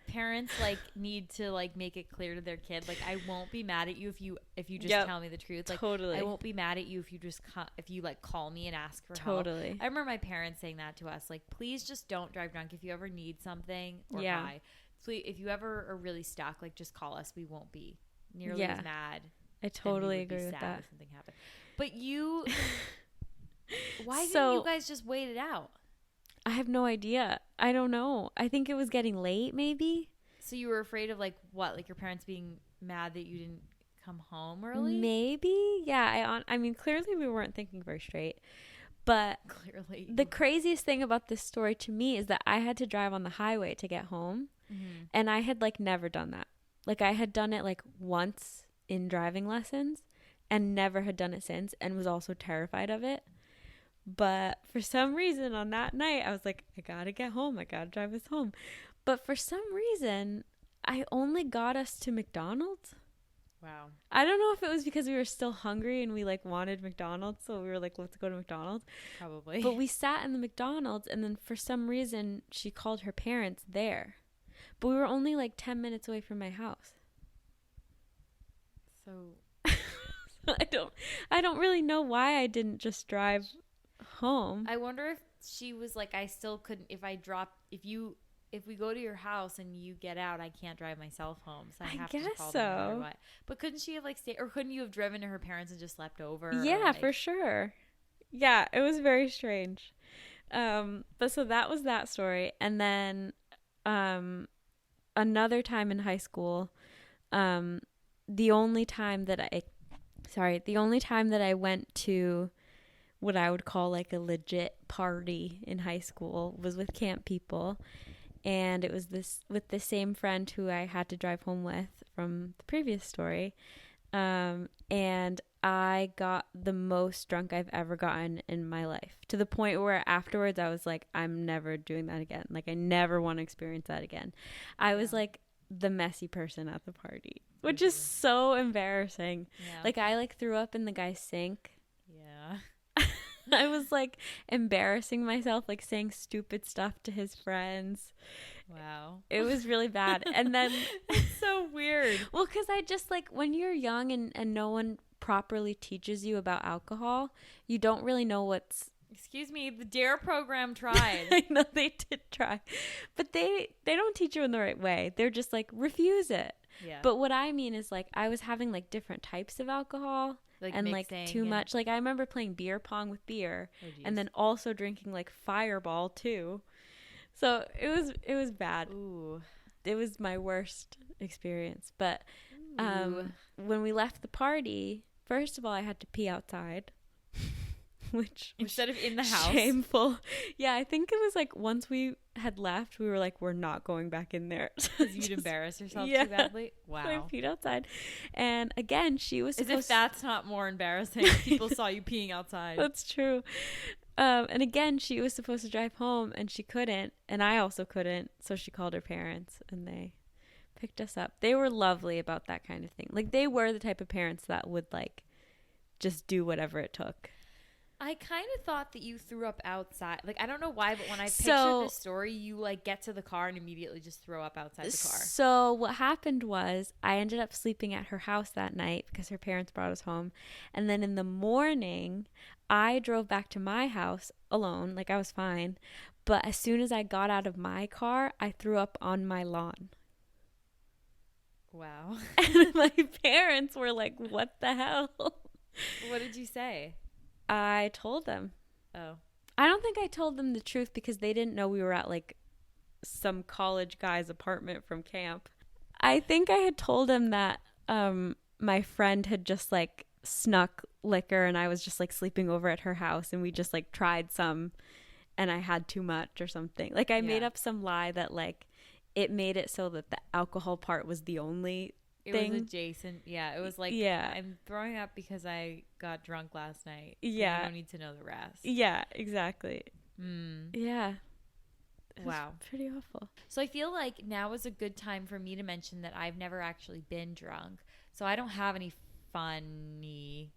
parents like need to like make it clear to their kid, like, I won't be mad at you if you just tell me the truth. Like, totally. I won't be mad at you if you like call me and ask for totally. help. I remember my parents saying that to us, like, please just don't drive drunk. If you ever need something or high, please, if you ever are really stuck, like, just call us. We won't be nearly as mad. I totally agree with that. If something happened. But why didn't you guys just wait it out? I have no idea. I don't know. I think it was getting late, maybe. So you were afraid of like what? Like your parents being mad that you didn't come home early? Maybe. Yeah. I mean, clearly we weren't thinking very straight. But clearly, the craziest thing about this story to me is that I had to drive on the highway to get home. And I had like never done that. Like I had done it like once in driving lessons and never had done it since, and was also terrified of it. But for some reason on that night, I was like, I gotta get home. I gotta drive us home. But for some reason, I only got us to McDonald's. Wow. I don't know if it was because we were still hungry and we like wanted McDonald's, so we were like, let's go to McDonald's. Probably. But we sat in the McDonald's, and then for some reason she called her parents there. But we were only like 10 minutes away from my house. So I don't really know why I didn't just drive home. I wonder if she was like, I still couldn't, if we go to your house and you get out, I can't drive myself home, so I have to call them no matter what. But couldn't she have like stayed, or couldn't you have driven to her parents and just slept over? Yeah, like, for sure. Yeah, it was very strange. But so that was that story. And then another time in high school, the only time that I went to what I would call like a legit party in high school was with camp people. And it was with the same friend who I had to drive home with from the previous story. And I got the most drunk I've ever gotten in my life, to the point where afterwards I was like, I'm never doing that again. Like, I never want to experience that again. I was like the messy person at the party, which is so embarrassing. Yeah. Like, I like threw up in the guy's sink. Yeah. I was like embarrassing myself, like saying stupid stuff to his friends. Wow. It was really bad. And then it's so weird. Well, because I just like, when you're young and no one properly teaches you about alcohol, you don't really know what's... Excuse me, the DARE program tried. I know they did try. But they don't teach you in the right way. They're just like, refuse it. Yeah. But what I mean is, like, I was having like different types of alcohol. Like, and like too much. Like, I remember playing beer pong with beer, and then also drinking like Fireball too. So it was bad. Ooh. It was my worst experience. But when we left the party, first of all, I had to pee outside. Which instead of in the house. Shameful. Yeah, I think it was like once we had left, we were like, we're not going back in there. Because you'd embarrass yourself too badly? Wow. So I peed outside. And again, she was supposed... As if that's not more embarrassing. People saw you peeing outside. That's true. And again, she was supposed to drive home, and she couldn't. And I also couldn't. So she called her parents, and they picked us up. They were lovely about that kind of thing. Like, they were the type of parents that would like just do whatever it took. I kind of thought that you threw up outside. Like, I don't know why, but when I pictured this story, you like get to the car and immediately just throw up outside the car. So what happened was, I ended up sleeping at her house that night because her parents brought us home. And then in the morning, I drove back to my house alone. Like, I was fine. But as soon as I got out of my car, I threw up on my lawn. Wow. And my parents were like, what the hell? What did you say? I told them. Oh. I don't think I told them the truth because they didn't know we were at like some college guy's apartment from camp. I think I had told him that my friend had just like snuck liquor and I was just like sleeping over at her house and we just like tried some and I had too much or something. Like, I made up some lie that like it made it so that the alcohol part was the only thing. It was adjacent. Yeah, it was like, I'm throwing up because I got drunk last night. Yeah. You don't need to know the rest. Yeah, exactly. Yeah. Wow. Pretty awful. So I feel like now is a good time for me to mention that I've never actually been drunk. So I don't have any funny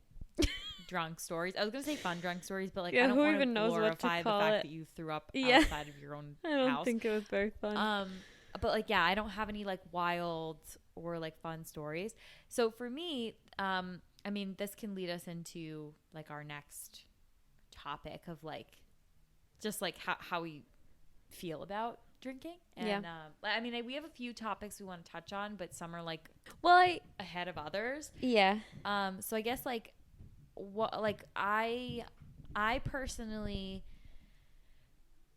drunk stories. I was going to say fun drunk stories, but like, I don't want to glorify the fact that you threw up outside of your own house. I don't think it was very fun. But like, yeah, I don't have any like wild or like fun stories. So for me, I mean, this can lead us into like our next topic of like, just like how we feel about drinking. And I mean, we have a few topics we want to touch on, but some are like, ahead of others. Yeah. So I guess like what, like I personally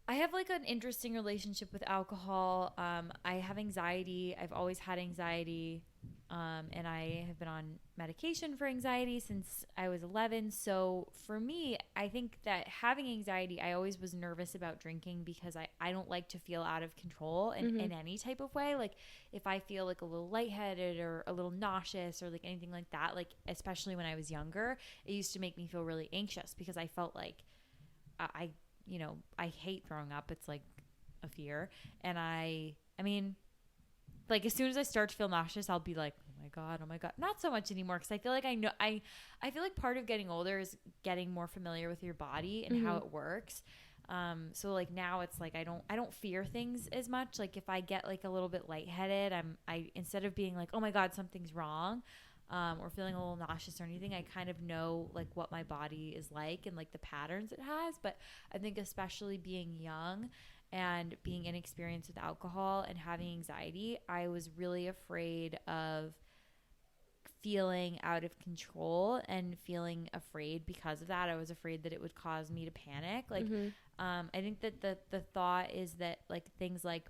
I have like an interesting relationship with alcohol. I have anxiety. I've always had anxiety. And I have been on medication for anxiety since I was 11. So for me, I think that having anxiety, I always was nervous about drinking because I don't like to feel out of control in any type of way. Like if I feel like a little lightheaded or a little nauseous or like anything like that, like especially when I was younger, it used to make me feel really anxious because I felt like I hate throwing up. It's like a fear. And I mean, like as soon as I start to feel nauseous, I'll be like, oh my God. Not so much anymore. Cause I feel like I feel like part of getting older is getting more familiar with your body and how it works. So like now it's like, I don't fear things as much. Like if I get like a little bit lightheaded, I instead of being like, oh my God, something's wrong, or feeling a little nauseous or anything, I kind of know like what my body is like and like the patterns it has. But I think especially being young and being inexperienced with alcohol and having anxiety, I was really afraid of feeling out of control and feeling afraid because of that. I was afraid that it would cause me to panic. Like, I think that the thought is that like things like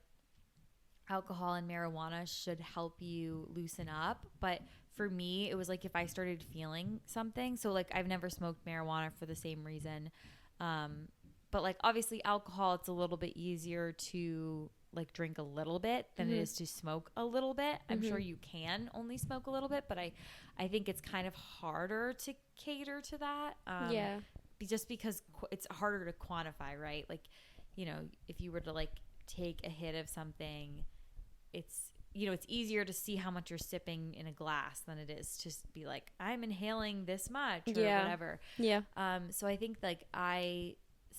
alcohol and marijuana should help you loosen up. But for me, it was like if I started feeling something. So like I've never smoked marijuana for the same reason. But like obviously alcohol, it's a little bit easier to like drink a little bit than it is to smoke a little bit. I'm sure you can only smoke a little bit, but I think it's kind of harder to cater to that. Just because it's harder to quantify, right? Like, you know, if you were to like take a hit of something, it's easier to see how much you're sipping in a glass than it is to be like, I'm inhaling this much or whatever. Yeah. So I think like I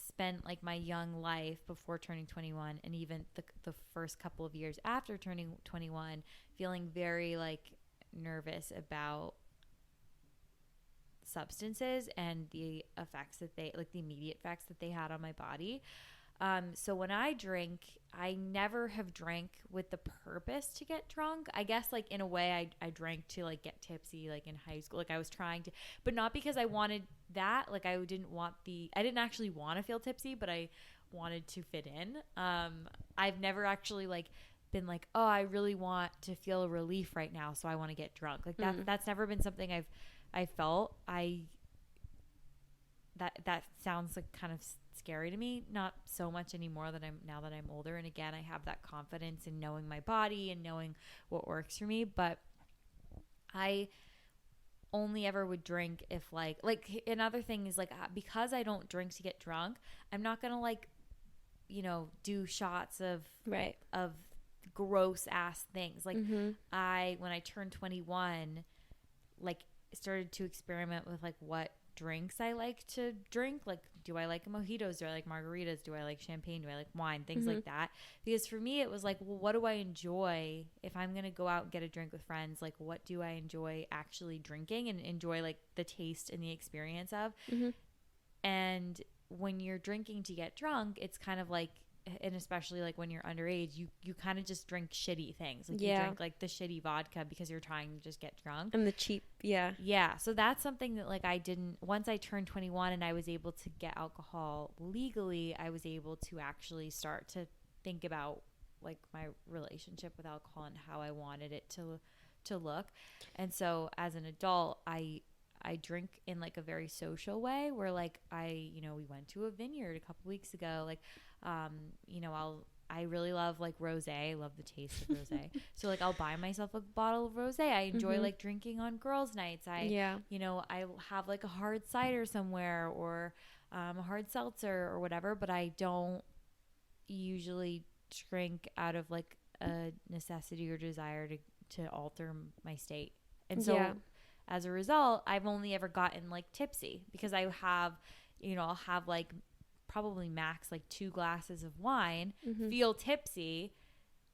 spent like my young life before turning 21 and even the first couple of years after turning 21 feeling very like nervous about substances and the effects that the immediate effects that they had on my body. So when I drink, I never have drank with the purpose to get drunk. I guess like in a way I drank to like get tipsy, like in high school. Like I was trying to, but not because I wanted that. Like I didn't actually want to feel tipsy, but I wanted to fit in. I've never actually like been like, oh, I really want to feel a relief right now, so I want to get drunk. Like that's never been something I felt. That sounds like kind of scary to me. Not so much anymore now that I'm older. And again, I have that confidence in knowing my body and knowing what works for me. But I only ever would drink if like another thing is like, because I don't drink to get drunk, I'm not going to like, do shots of gross ass things. Like when I turned 21, like started to experiment with like what drinks I like to drink. Like, do I like mojitos? Do I like margaritas? Do I like champagne? Do I like wine? Things like that. Because for me, it was like, well, what do I enjoy if I'm going to go out and get a drink with friends? Like, what do I enjoy actually drinking and enjoy like the taste and the experience of? And when you're drinking to get drunk, it's kind of like, and especially like when you're underage, you kind of just drink shitty things. Like you drink like the shitty vodka because you're trying to just get drunk. And the cheap, Yeah. So that's something that like I didn't, once I turned 21 and I was able to get alcohol legally, I was able to actually start to think about like my relationship with alcohol and how I wanted it to look. And so as an adult, I drink in like a very social way where like we went to a vineyard a couple weeks ago. Like, I really love like rosé. I love the taste of rosé. So like I'll buy myself a bottle of rosé. I enjoy like drinking on girls' nights. I have like a hard cider somewhere or a hard seltzer or whatever, but I don't usually drink out of like a necessity or desire to alter my state. And so as a result, I've only ever gotten like tipsy because I have, I'll have like probably max like 2 glasses of wine, feel tipsy,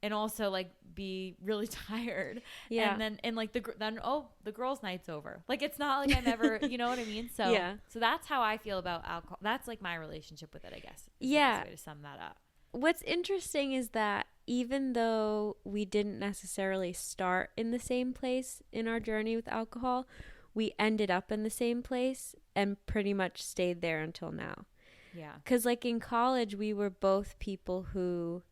and also like be really tired. And then the girls' night's over. Like it's not like I'm ever, you know what I mean? So so that's how I feel about alcohol. That's like my relationship with it, I guess. Is the best way to sum that up. What's interesting is that even though we didn't necessarily start in the same place in our journey with alcohol, we ended up in the same place and pretty much stayed there until now. Yeah. Because, like, in college, we were both people who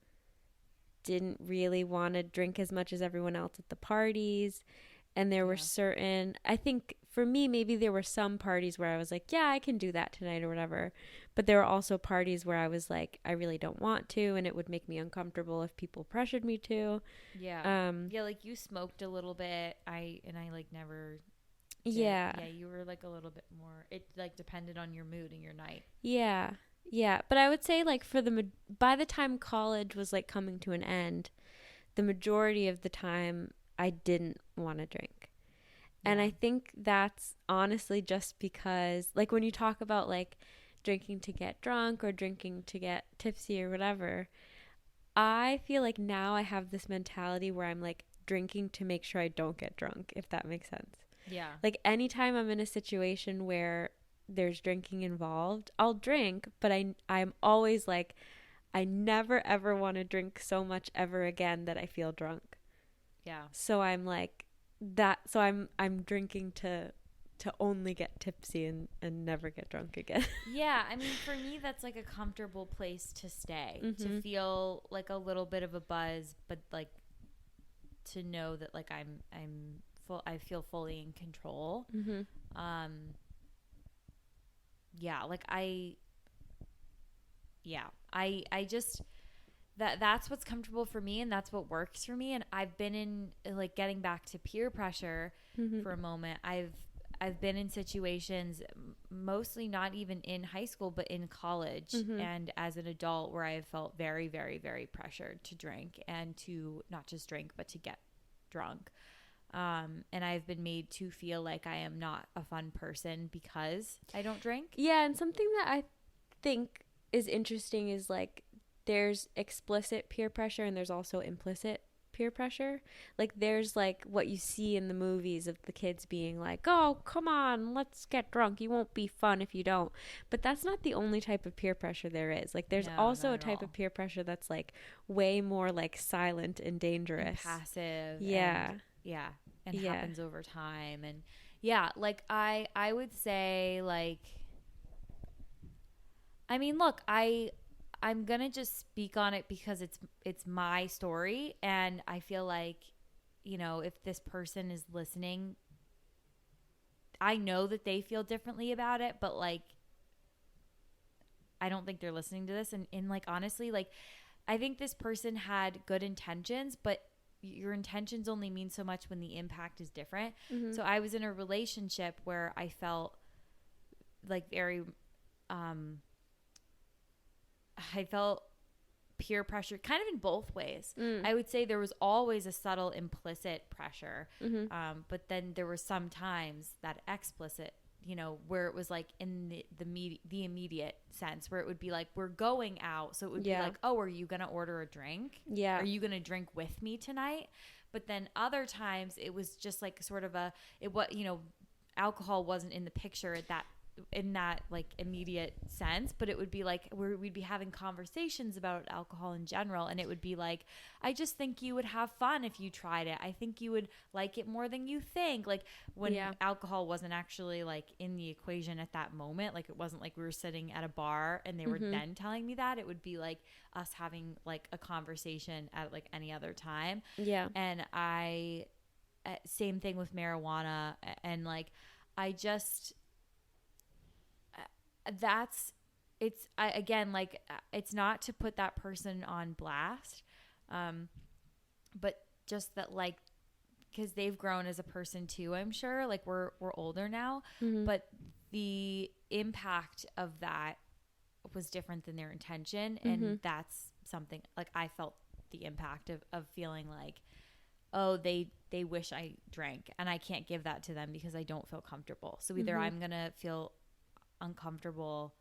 didn't really want to drink as much as everyone else at the parties. And there were certain, I think for me, maybe there were some parties where I was like, yeah, I can do that tonight or whatever. But there were also parties where I was like, I really don't want to. And it would make me uncomfortable if people pressured me to. Yeah. Yeah. Like you smoked a little bit. I like never did. Yeah. Yeah. You were like a little bit more, it like depended on your mood and your night. Yeah. Yeah. But I would say like by the time college was like coming to an end, the majority of the time I didn't want to drink. Yeah. And I think that's honestly just because, like, when you talk about, like, drinking to get drunk or drinking to get tipsy or whatever, I feel like now I have this mentality where I'm, like, drinking to make sure I don't get drunk, if that makes sense. Yeah. Like, anytime I'm in a situation where there's drinking involved, I'll drink, but I'm always, like, I never, ever want to drink so much ever again that I feel drunk. Yeah. So I'm like that. So I'm drinking to only get tipsy and never get drunk again. Yeah. I mean, for me, that's like a comfortable place to stay, to feel like a little bit of a buzz, but like to know that like I feel fully in control. Yeah. Like I just, that's what's comfortable for me and that's what works for me. And I've been in, like, getting back to peer pressure for a moment, I've been in situations, mostly not even in high school but in college and as an adult, where I have felt very, very, very pressured to drink and to not just drink but to get drunk, and I've been made to feel like I am not a fun person because I don't drink. Yeah. And something that I think is interesting is, like, there's explicit peer pressure and there's also implicit peer pressure. Like, there's like what you see in the movies of the kids being like, oh, come on, let's get drunk, you won't be fun if you don't. But that's not the only type of peer pressure there is. Like, there's also a type of peer pressure that's like way more like silent and dangerous and passive. Yeah. And happens over time. And like I would say, like, I mean, look, I'm going to just speak on it because it's my story. And I feel like, you know, if this person is listening, I know that they feel differently about it, but like, I don't think they're listening to this. And like, honestly, like, I think this person had good intentions, but your intentions only mean so much when the impact is different. So I was in a relationship where I felt like very, I felt peer pressure kind of in both ways. I would say there was always a subtle implicit pressure. But then there were some times that explicit, you know, where it was like in the immediate sense, where it would be like, we're going out. So it would be like, oh, are you going to order a drink? Yeah. Are you going to drink with me tonight? But then other times it was just like sort of you know, alcohol wasn't in the picture in that like immediate sense, but it would be like we'd be having conversations about alcohol in general, and it would be like, I just think you would have fun if you tried it. I think you would like it more than you think. Like, when alcohol wasn't actually like in the equation at that moment, like it wasn't like we were sitting at a bar and they were then telling me that. It would be like us having like a conversation at like any other time. And same thing with marijuana. And like, I just, it's not to put that person on blast, but just that, like, because they've grown as a person too, I'm sure. Like, we're older now, but the impact of that was different than their intention. And that's something, like, I felt the impact of feeling like, oh, they wish I drank, and I can't give that to them because I don't feel comfortable. So either I'm going to feel uncomfortable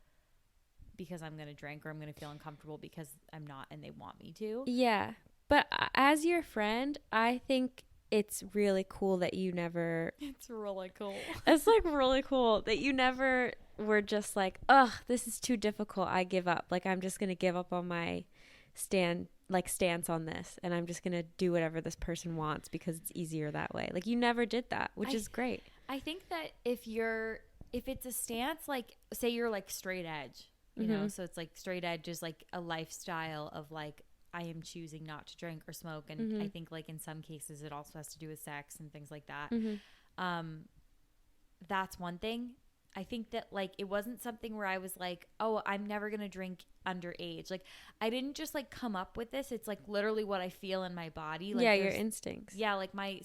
because I'm going to drink, or I'm going to feel uncomfortable because I'm not and they want me to. Yeah. But as your friend, I think it's really cool that you never... It's really cool. It's like really cool that you never were just like, ugh, this is too difficult, I give up. Like, I'm just going to give up on my stance on this, and I'm just going to do whatever this person wants because it's easier that way. Like, you never did that, which is great. I think that if it's a stance, like, say you're like straight edge, you know, so it's like straight edge is like a lifestyle of like, I am choosing not to drink or smoke. And I think like in some cases it also has to do with sex and things like that. That's one thing. I think that like it wasn't something where I was like, oh, I'm never going to drink underage. Like I didn't just like come up with this. It's like literally what I feel in my body. Like, your instincts. Yeah, like my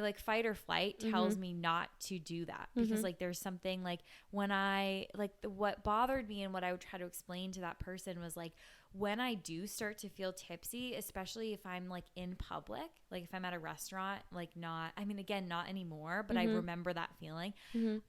like fight or flight tells me not to do that because like there's something like when I like what bothered me and what I would try to explain to that person was like when I do start to feel tipsy, especially if I'm like in public, like if I'm at a restaurant, like not, I mean, again, not anymore, but I remember that feeling.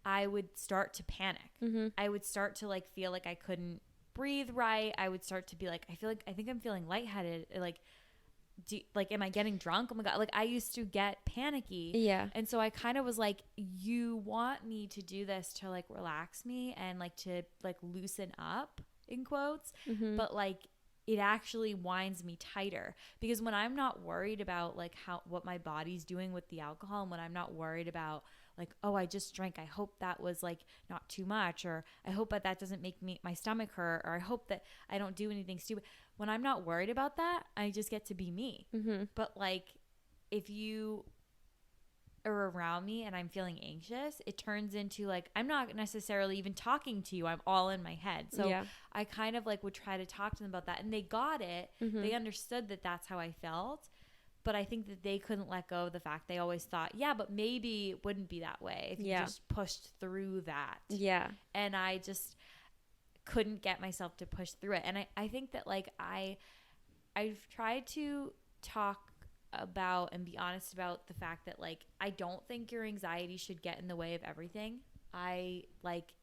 I would start to panic. I would start to like feel like I couldn't breathe right. I would start to be like, I think I'm feeling lightheaded. Like, am I getting drunk? Oh my God. Like I used to get panicky. Yeah. And so I kind of was like, you want me to do this to like relax me and like to like loosen up in quotes, but like it actually winds me tighter because when I'm not worried about like what my body's doing with the alcohol and when I'm not worried about like, oh, I just drank, I hope that was like not too much, or I hope that doesn't make my stomach hurt, or I hope that I don't do anything stupid. When I'm not worried about that, I just get to be me. But like if you are around me and I'm feeling anxious, it turns into like I'm not necessarily even talking to you. I'm all in my head. So I kind of like would try to talk to them about that, and they got it. They understood that that's how I felt, but I think that they couldn't let go of the fact they always thought, yeah, but maybe it wouldn't be that way if you just pushed through that. Yeah. And I just couldn't get myself to push through it. And I think that like I've tried to talk about and be honest about the fact that like I don't think your anxiety should get in the way of everything. I like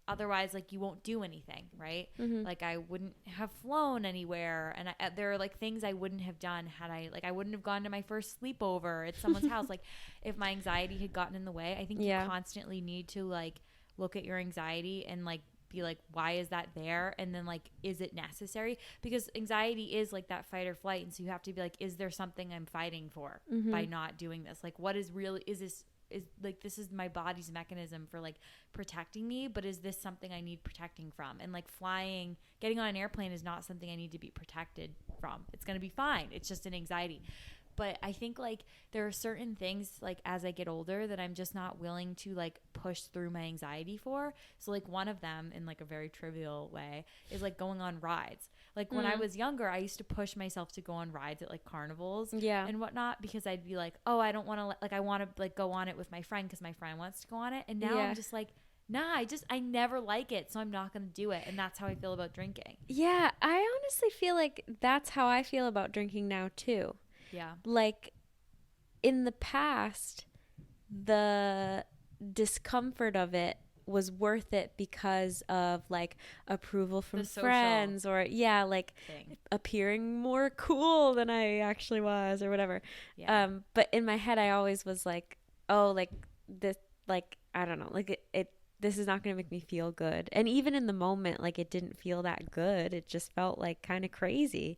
otherwise like you won't do anything, right? Like I wouldn't have flown anywhere, and there are like things I wouldn't have done had I wouldn't have gone to my first sleepover at someone's house like if my anxiety had gotten in the way. I think you constantly need to like look at your anxiety and like be like, why is that there? And then like, is it necessary? Because anxiety is like that fight or flight. And so you have to be like, is there something I'm fighting for by not doing this? Like, what is really, is like, this is my body's mechanism for like protecting me, but is this something I need protecting from? And like getting on an airplane is not something I need to be protected from. It's going to be fine. It's just an anxiety. But I think like there are certain things like as I get older that I'm just not willing to like push through my anxiety for. So like one of them in like a very trivial way is like going on rides. Like when I was younger, I used to push myself to go on rides at like carnivals and whatnot because I'd be like, oh, I don't want to like I want to like go on it with my friend because my friend wants to go on it. And now I'm just like, nah, I never like it, so I'm not going to do it. And that's how I feel about drinking. Yeah, I honestly feel like that's how I feel about drinking now too. Yeah. Like in the past, the discomfort of it was worth it because of like approval from friends or like appearing more cool than I actually was or whatever. Yeah. But in my head, I always was like, oh, like this, like, I don't know, like this is not going to make me feel good. And even in the moment, like it didn't feel that good. It just felt like kind of crazy.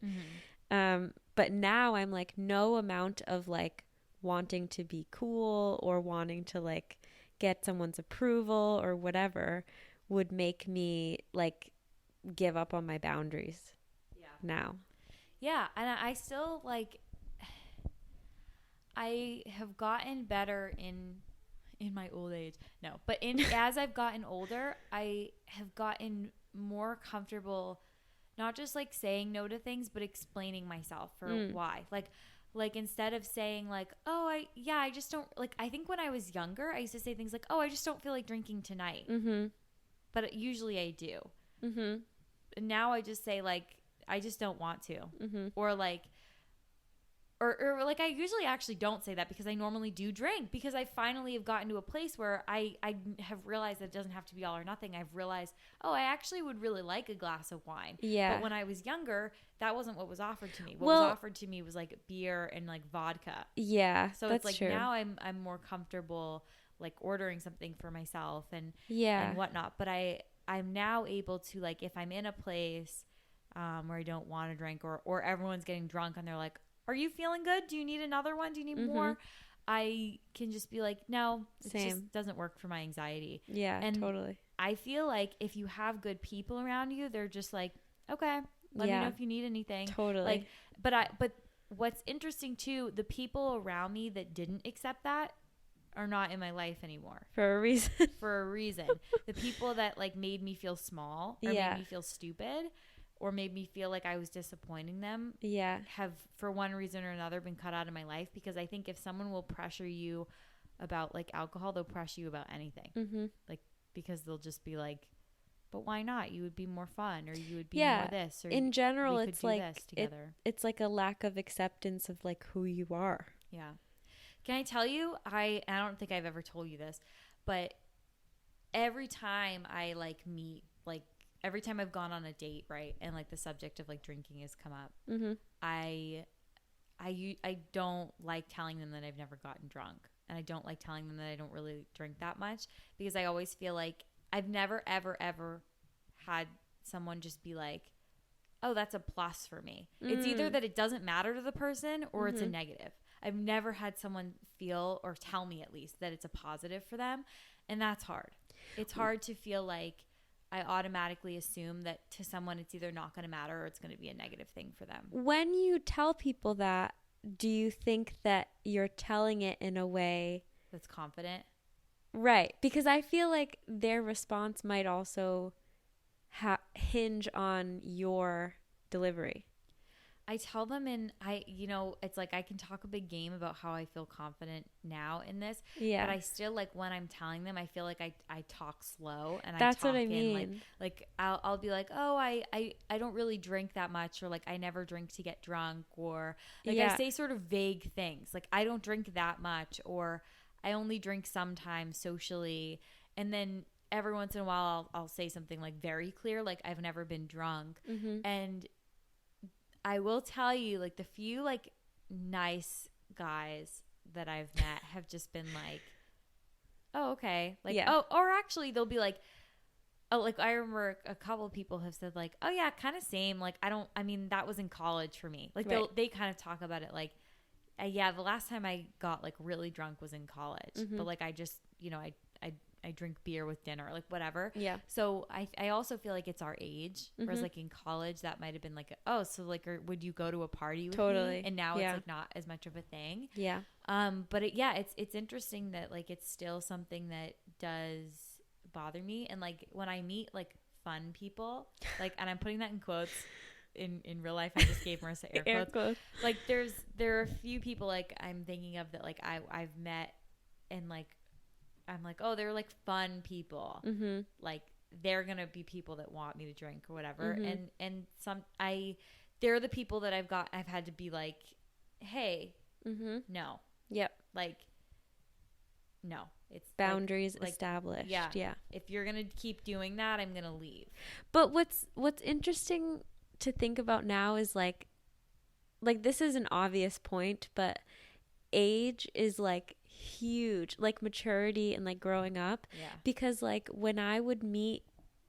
But now I'm like, no amount of like wanting to be cool or wanting to like get someone's approval or whatever would make me like give up on my boundaries now. Yeah. And I still like, I have gotten better in my old age. No, but as I've gotten older, I have gotten more comfortable not just like saying no to things, but explaining myself for why. Like instead of saying like, oh, I just don't like, I think when I was younger, I used to say things like, oh, I just don't feel like drinking tonight. But usually I do. And now I just say like, I just don't want to. Or like, or like I usually actually don't say that because I normally do drink because I finally have gotten to a place where I have realized that it doesn't have to be all or nothing. I've realized, oh, I actually would really like a glass of wine. Yeah. But when I was younger, that wasn't what was offered to me. What was offered to me was like beer and like vodka. Yeah. So it's like true. Now I'm more comfortable like ordering something for myself and whatnot. But I'm now able to like if I'm in a place where I don't want to drink or everyone's getting drunk and they're like, are you feeling good? Do you need another one? Do you need more? I can just be like, no, it just doesn't work for my anxiety. Yeah, and totally. I feel like if you have good people around you, they're just like, okay, let me know if you need anything. Totally. Like, but what's interesting too, the people around me that didn't accept that are not in my life anymore. For a reason. For a reason. The people that like made me feel small or made me feel stupid or made me feel like I was disappointing them have, for one reason or another, been cut out of my life. Because I think if someone will pressure you about like alcohol, they'll pressure you about anything. Like, because they'll just be like, but why not? You would be more fun, or you would be more this. Or in general, we could it's do like this together. It's like a lack of acceptance of like who you are. Yeah. Can I tell you? I don't think I've ever told you this, but every time I like meet, like every time I've gone on a date, right, and like the subject of like drinking has come up, I don't like telling them that I've never gotten drunk, and I don't like telling them that I don't really drink that much, because I always feel like I've never, ever, ever had someone just be like, oh, that's a plus for me. It's either that it doesn't matter to the person or it's a negative. I've never had someone feel, or tell me at least, that it's a positive for them. And that's hard. It's hard to feel like I automatically assume that to someone it's either not going to matter or it's going to be a negative thing for them. When you tell people that, do you think that you're telling it in a way that's confident? Right. Because I feel like their response might also hinge on your delivery. I tell them, and it's like I can talk a big game about how I feel confident now in this. Yeah. But I still, like, when I'm telling them, I feel like I talk slow, and that's what I mean. Like I'll be like, oh, I don't really drink that much, or like I never drink to get drunk, or like I say sort of vague things, like I don't drink that much, or I only drink sometimes socially. And then every once in a while I'll say something like very clear, like I've never been drunk. And I will tell you, like, the few like nice guys that I've met have just been like, oh, okay. Like, oh, or actually they'll be like, oh, like I remember a couple of people have said like, oh yeah, kind of same. Like, I mean, that was in college for me. Like they kind of talk about it like, yeah, the last time I got like really drunk was in college, but like I just, I drink beer with dinner, like whatever. Yeah. So I also feel like it's our age, whereas like in college that might have been like, oh, so like, would you go to a party with me? And now it's like not as much of a thing. Yeah. But it's interesting that like it's still something that does bother me, and like when I meet like fun people, like, and I'm putting that in quotes. In real life, I just gave Marissa air quotes. Like there are a few people like I'm thinking of that like I've met, and like I'm like, oh, they're like fun people. Like they're gonna be people that want me to drink or whatever. And they're the people that I've had to be like, hey, no, like no, it's boundaries like, established. Yeah. If you're gonna keep doing that, I'm gonna leave. But what's interesting to think about now is like this is an obvious point, but age is like huge, like maturity and like growing up. Because like when I would meet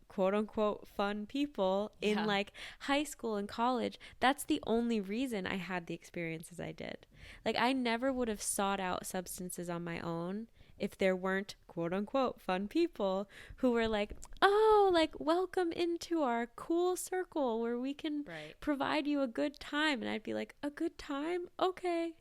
quote unquote fun people in like high school and college, that's the only reason I had the experiences I did. Like I never would have sought out substances on my own if there weren't quote unquote fun people who were like, oh, like welcome into our cool circle where we can provide you a good time. And I'd be like, a good time? Okay.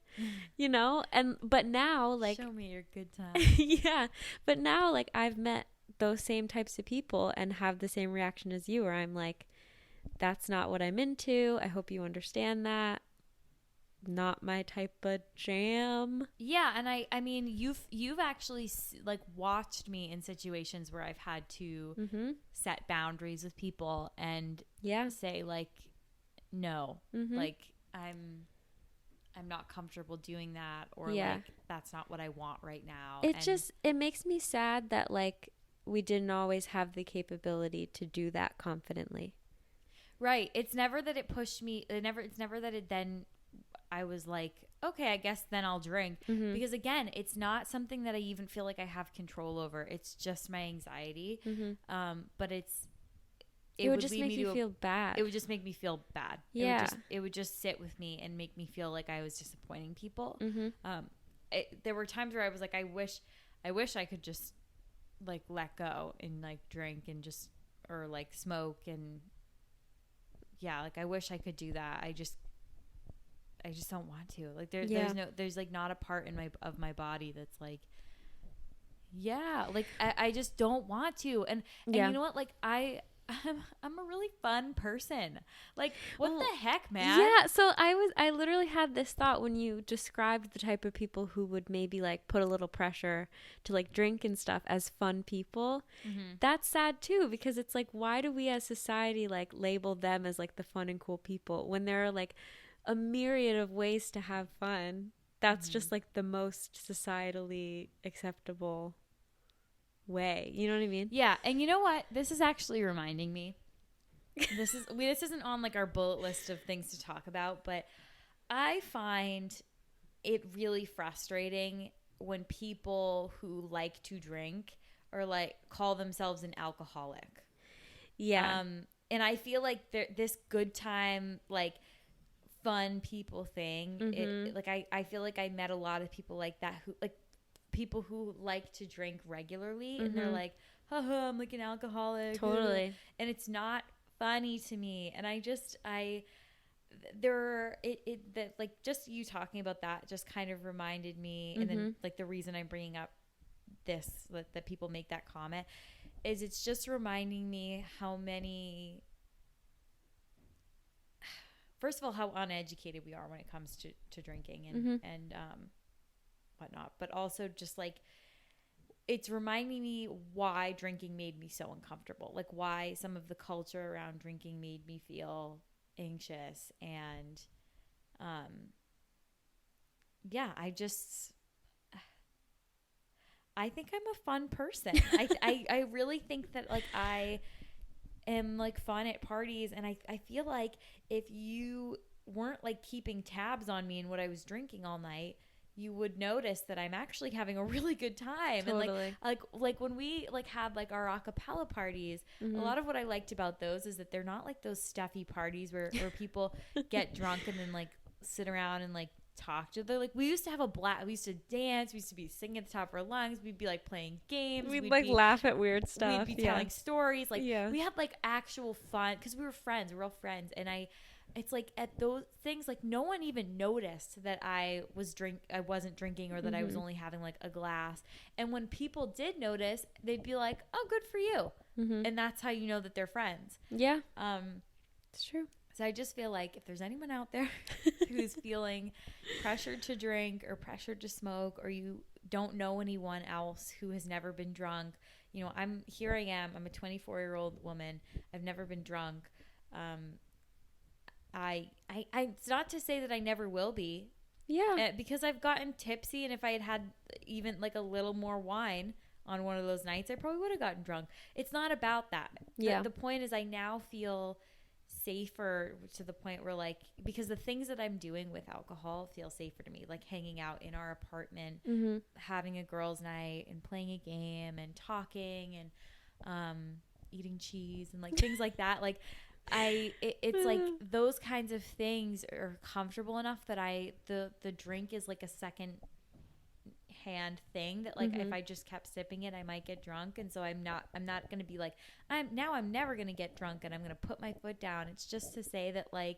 But now like, show me your good time. Yeah. But now like I've met those same types of people and have the same reaction as you, where I'm like, that's not what I'm into. I hope you understand that. Not my type of jam. Yeah, and I mean, you've actually like watched me in situations where I've had to set boundaries with people and say like, no, like I'm not comfortable doing that, or like that's not what I want right now. It makes me sad that like we didn't always have the capability to do that confidently. Right. It's never that it pushed me. It's never that it then. I was like, okay, I guess then I'll drink. Because again, it's not something that I even feel like I have control over. It's just my anxiety. But it would just make you feel bad. It would just make me feel bad. Yeah. It would just sit with me and make me feel like I was disappointing people. There were times where I was like, I wish I could just like let go and like drink and just or like smoke and yeah, like I wish I could do that. I just don't want to. Like there's like not a part in my body that's like yeah, like I just don't want to. And you know what? Like I'm a really fun person. Like what the heck, man? Yeah, so I literally had this thought when you described the type of people who would maybe like put a little pressure to like drink and stuff as fun people. Mm-hmm. That's sad too, because it's like, why do we as society like label them as like the fun and cool people when there are like a myriad of ways to have fun? That's just like the most societally acceptable way. You know what I mean? Yeah. And you know what? This is actually reminding me. This isn't on like our bullet list of things to talk about, but I find it really frustrating when people who like to drink or like call themselves an alcoholic. Yeah. And I feel like this good time, like fun people thing. Mm-hmm. Like I feel like I met a lot of people like that who like people who like to drink regularly, and they're like, haha, I'm like an alcoholic. Totally. And it's not funny to me. And like just you talking about that just kind of reminded me. And then like the reason I'm bringing up this, that people make that comment, is it's just reminding me how many, first of all, how uneducated we are when it comes to drinking and whatnot, but also just like it's reminding me why drinking made me so uncomfortable, like why some of the culture around drinking made me feel anxious. And yeah, I think I'm a fun person. I really think that like I am like fun at parties, and I feel like if you weren't like keeping tabs on me and what I was drinking all night, you would notice that I'm actually having a really good time. Totally. And like when we like had like our a cappella parties, a lot of what I liked about those is that they're not like those stuffy parties where people get drunk and then like sit around and like talk to them. Like we used to have we used to dance, we used to be singing at the top of our lungs, we'd be like playing games, we'd like laugh at weird stuff, we'd be telling stories, like we had like actual fun because we were friends, real friends. And it's like at those things, like no one even noticed that I wasn't drinking, or that I was only having like a glass. And when people did notice, they'd be like, "Oh, good for you," and that's how you know that they're friends. Yeah, it's true. So I just feel like if there's anyone out there who's feeling pressured to drink or pressured to smoke, or you don't know anyone else who has never been drunk, you know, I'm a 24-year-old woman. I've never been drunk. It's not to say that I never will be. Yeah. Because I've gotten tipsy, and if I had even like a little more wine on one of those nights, I probably would have gotten drunk. It's not about that. Yeah. The point is I now feel safer to the point where like, because the things that I'm doing with alcohol feel safer to me, like hanging out in our apartment, having a girls' night and playing a game and talking and eating cheese and like things like that. Like it's like those kinds of things are comfortable enough that the drink is like a second hand thing that like if I just kept sipping it, I might get drunk. And so I'm not going to be like, I'm never going to get drunk and I'm going to put my foot down. It's just to say that like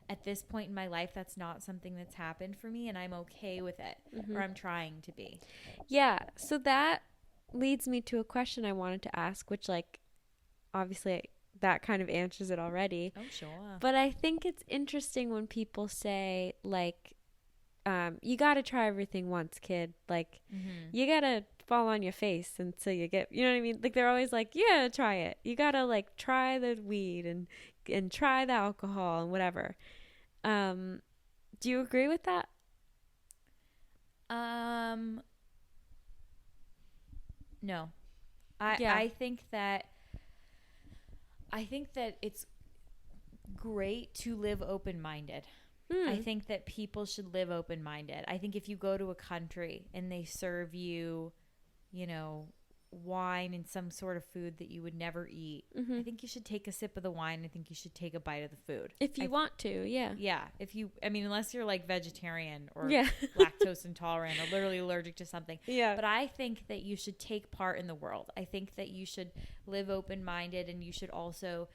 at this point in my life, that's not something that's happened for me, and I'm okay with it, or I'm trying to be. Yeah. So that leads me to a question I wanted to ask, which like obviously that kind of answers it already. Oh, sure. But I think it's interesting when people say like, you got to try everything once, kid. Like, you got to fall on your face until you get, you know what I mean? Like, they're always like, yeah, try it. You got to, like, try the weed and try the alcohol and whatever. Do you agree with that? No. I think that it's great to live open-minded. I think that people should live open-minded. I think if you go to a country and they serve you, you know, wine and some sort of food that you would never eat, I think you should take a sip of the wine. I think you should take a bite of the food. If you want to, yeah. Yeah. Unless you're like vegetarian or Yeah. lactose intolerant or literally allergic to something. Yeah. But I think that you should take part in the world. I think that you should live open-minded, and you should also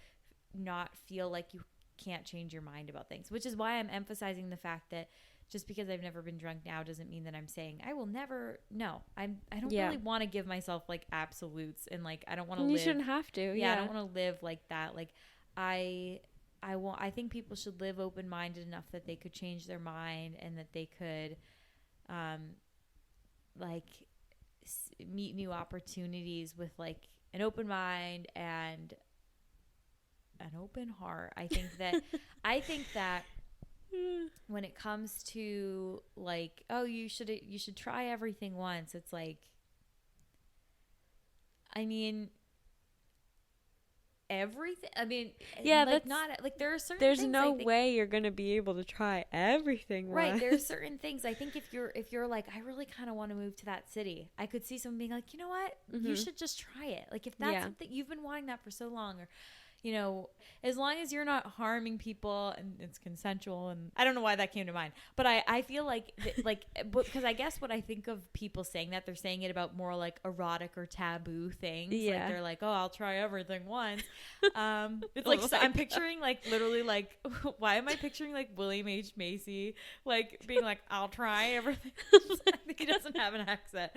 not feel like you can't change your mind about things, which is why I'm emphasizing the fact that just because I've never been drunk now doesn't mean that I'm saying I will never. No, I don't really want to give myself like absolutes, and like I don't want to. You shouldn't have to. Yeah, I don't want to live like that. Like I think people should live open-minded enough that they could change their mind, and that they could, meet new opportunities with like an open mind and an open heart. I think that when it comes to like, oh, you should try everything once, it's like, I mean, everything. I mean, yeah, like not like there are certain. There's things no way you're gonna be able to try everything. Right. Once. There are certain things. I think if you're like, I really kind of want to move to that city, I could see someone being like, you know what, you should just try it. Like if that's something you've been wanting that for so long, or as long as you're not harming people and it's consensual. And I don't know why that came to mind, but I feel like because I guess what I think of people saying that, they're saying it about more like erotic or taboo things. Yeah. Like they're like, oh, I'll try everything once. It's like, so I'm picturing like literally like, why am I picturing like William H. Macy like being like, I'll try everything. I think he doesn't have an accent.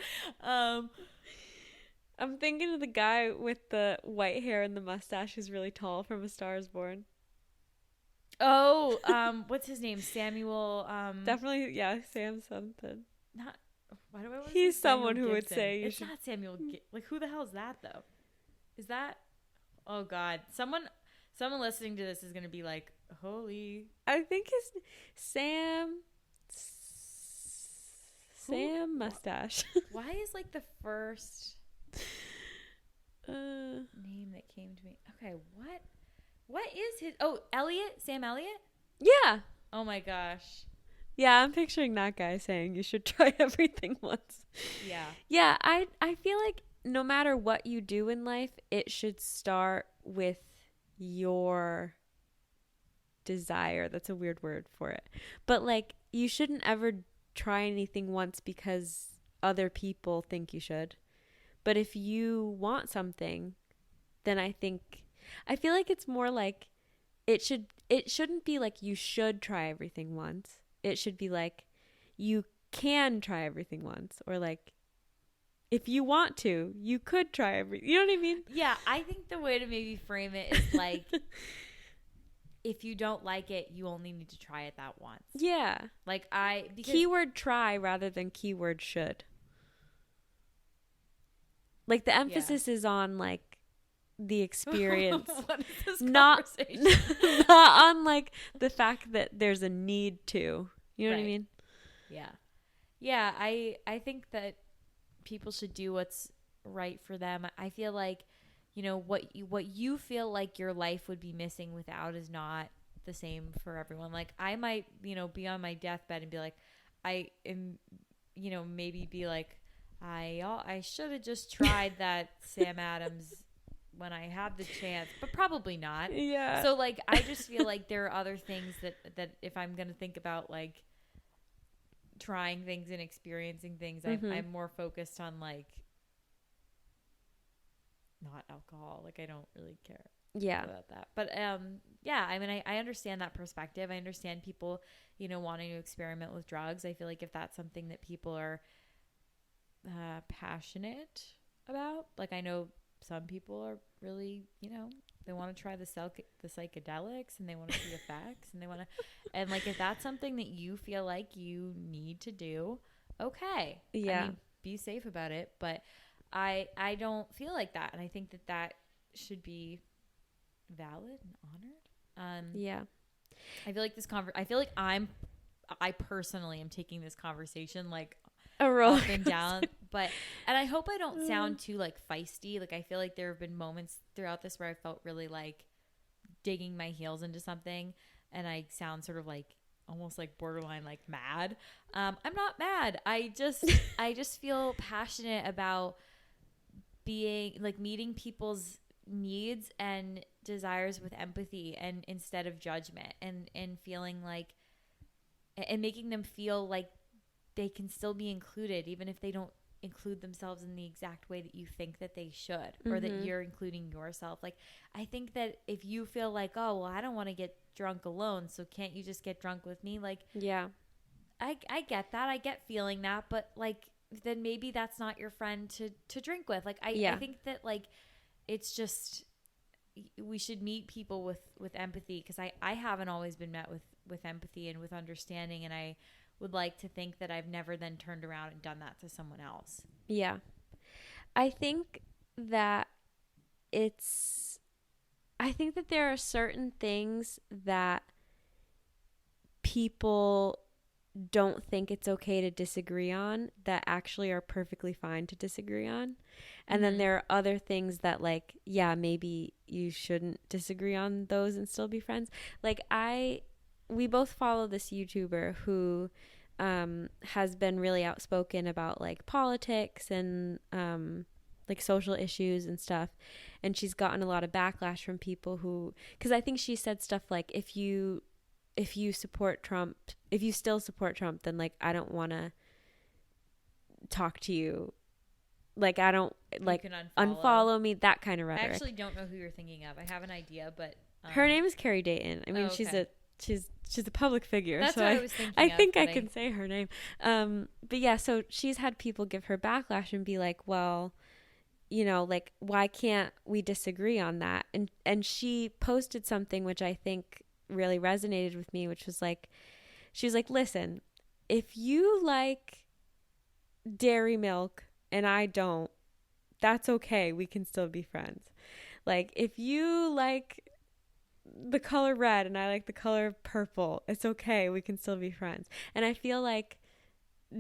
I'm thinking of the guy with the white hair and the mustache who's really tall from A Star Is Born. Oh, what's his name? Samuel. Definitely, yeah, Sam something. Not. Why do I want to He's say someone Samuel who would Gibson? say you it's should. not Samuel. Like, who the hell is that though? Is that? Oh God, someone listening to this is gonna be like, holy. I think his Sam mustache. Why is like the first name that came to me? Okay, what is his? Oh, Elliot, Sam Elliott. Yeah. Oh my gosh. Yeah, I'm picturing that guy saying you should try everything once. Yeah. Yeah, I feel like no matter what you do in life, it should start with your desire. That's a weird word for it. But like you shouldn't ever try anything once because other people think you should. But if you want something, then I feel like it's more like it shouldn't be like you should try everything once. It should be like you can try everything once, or like if you want to, you could try everything. You know what I mean? Yeah, I think the way to maybe frame it is like if you don't like it, you only need to try it that once. Yeah. Like keyword try rather than keyword should. Like the emphasis is on like the experience. What is this not conversation? not on like the fact that there's a need to. You know what I mean? Yeah. Yeah, I think that people should do what's right for them. I feel like, what you feel like your life would be missing without is not the same for everyone. Like I might, be on my deathbed and be like, I am, maybe be like, I should have just tried that Sam Adams when I had the chance, but probably not. Yeah. So like, I just feel like there are other things that if I'm going to think about like trying things and experiencing things, I'm more focused on like not alcohol. Like I don't really care about that. But yeah, I mean, I understand that perspective. I understand people, wanting to experiment with drugs. I feel like if that's something that people are passionate about, like I know some people are really, they want to try the psychedelics and they want to see effects and they want to, and like if that's something that you feel like you need to do, okay, yeah, I mean, be safe about it. But I don't feel like that, and I think that should be valid and honored. Yeah, I feel like I personally am taking this conversation like a roller up and down, and I hope I don't sound too like feisty. Like I feel like there have been moments throughout this where I felt really like digging my heels into something, and I sound sort of like almost like borderline like mad. I'm not mad. I just feel passionate about being like meeting people's needs and desires with empathy and instead of judgment, and feeling like, and making them feel like they can still be included even if they don't include themselves in the exact way that you think that they should, or that you're including yourself. Like, I think that if you feel like, oh, well, I don't want to get drunk alone, so can't you just get drunk with me? Like, Yeah. I get that. I get feeling that, but like, then maybe that's not your friend to drink with. Like, I think that like, it's just, we should meet people with empathy, because I haven't always been met with empathy and with understanding, and I would like to think that I've never then turned around and done that to someone else. Yeah. I think that I think that there are certain things that people don't think it's okay to disagree on that actually are perfectly fine to disagree on. And then there are other things that, like, yeah, maybe you shouldn't disagree on those and still be friends. Like, we both follow this YouTuber who has been really outspoken about like politics and like social issues and stuff. And she's gotten a lot of backlash from people who, because I think she said stuff like, if you support Trump, if you still support Trump, then like, I don't want to talk to you. Like, I don't, like, You can unfollow me, that kind of rhetoric. I actually don't know who you're thinking of. I have an idea, but her name is Carrie Dayton. I mean, okay. she's a public figure. That's so what I was thinking. I think I can say her name. But yeah, so she's had people give her backlash and be like, well, you know, like, why can't we disagree on that? And she posted something which I think really resonated with me, which was like, she was like, listen, if you like dairy milk and I don't, that's okay. We can still be friends. Like, if you like the color red and I like the color purple, it's okay. We can still be friends. And I feel like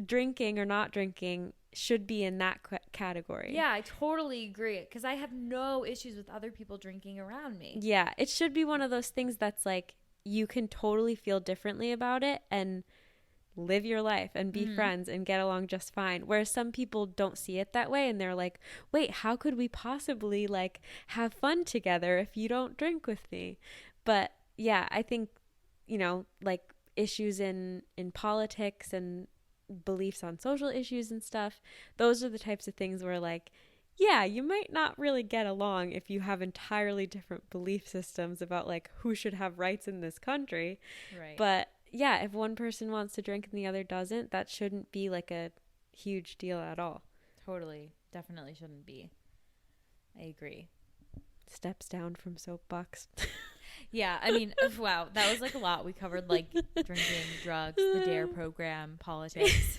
drinking or not drinking should be in that category. Yeah, I totally agree, because I have no issues with other people drinking around me. Yeah, it should be one of those things that's like, you can totally feel differently about it and live your life and be friends and get along just fine. Whereas some people don't see it that way, and they're like, wait, how could we possibly like have fun together if you don't drink with me? But yeah, I think, you know, like issues in politics and beliefs on social issues and stuff, those are the types of things where like, yeah, you might not really get along if you have entirely different belief systems about like who should have rights in this country. Right. But yeah, if one person wants to drink and the other doesn't, that shouldn't be like a huge deal at all. Totally. Definitely shouldn't be. I agree. Steps down from soapbox. Yeah, I mean, wow, that was like a lot. We covered like drinking, drugs, the DARE program, politics.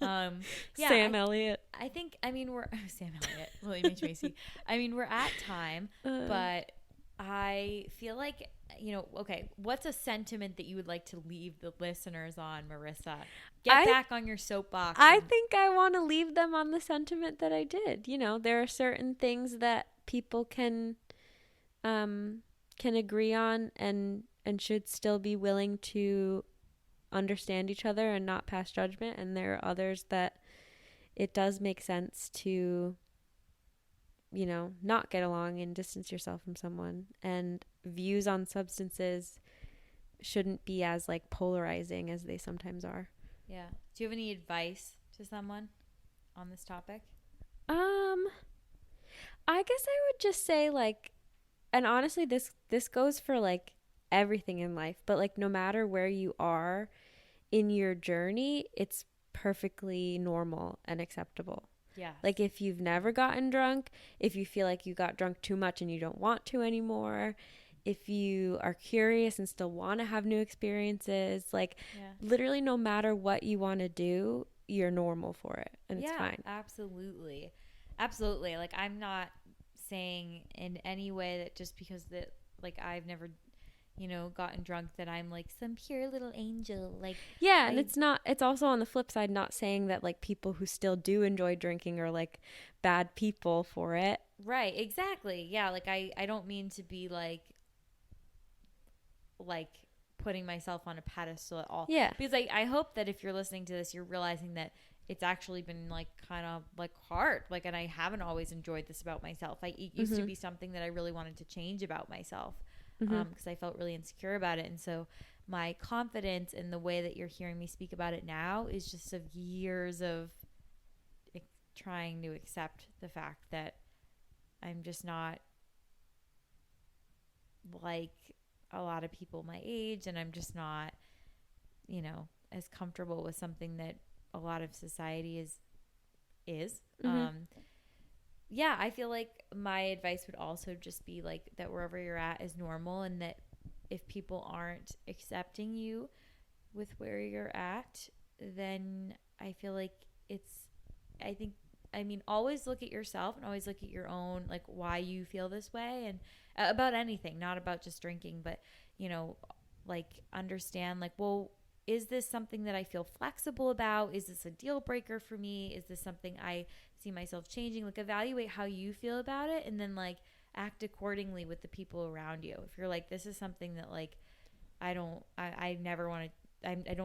Yeah, Sam Elliott. I think, I mean, Sam Elliott, William H. Macy. I mean, we're at time, but I feel like, you know, okay, what's a sentiment that you would like to leave the listeners on, Marissa? Get back on your soapbox. I think I want to leave them on the sentiment that I did. You know, there are certain things that people can agree on and should still be willing to understand each other and not pass judgment. And there are others that it does make sense to, you know, not get along and distance yourself from someone. And views on substances shouldn't be as like polarizing as they sometimes are. Yeah. Do you have any advice to someone on this topic? I guess I would just say like, and honestly, this goes for like everything in life, but like no matter where you are in your journey, it's perfectly normal and acceptable. Yeah. Like if you've never gotten drunk, if you feel like you got drunk too much and you don't want to anymore, if you are curious and still want to have new experiences, like literally no matter what you want to do, you're normal for it and it's fine. Absolutely. Absolutely. Like, I'm not saying in any way that just because that like I've never, you know, gotten drunk that I'm like some pure little angel. Like, yeah, and it's also on the flip side not saying that like people who still do enjoy drinking are like bad people for it. Right, exactly. Yeah, like I don't mean to be like putting myself on a pedestal at all. Yeah. Because I hope that if you're listening to this, you're realizing that it's actually been like kind of like hard. Like, and I haven't always enjoyed this about myself. It used to be something that I really wanted to change about myself, because I felt really insecure about it. And so my confidence in the way that you're hearing me speak about it now is just of years of trying to accept the fact that I'm just not like a lot of people my age, and I'm just not, you know, as comfortable with something that a lot of society is. Yeah, I feel like my advice would also just be like that wherever you're at is normal, and that if people aren't accepting you with where you're at, then I feel like always look at yourself and always look at your own, like, why you feel this way, and about anything, not about just drinking, but, you know, like, understand, like, well, is this something that I feel flexible about? Is this a deal breaker for me? Is this something I see myself changing? Like, evaluate how you feel about it, and then, like, act accordingly with the people around you. If you're like, this is something that, like, I don't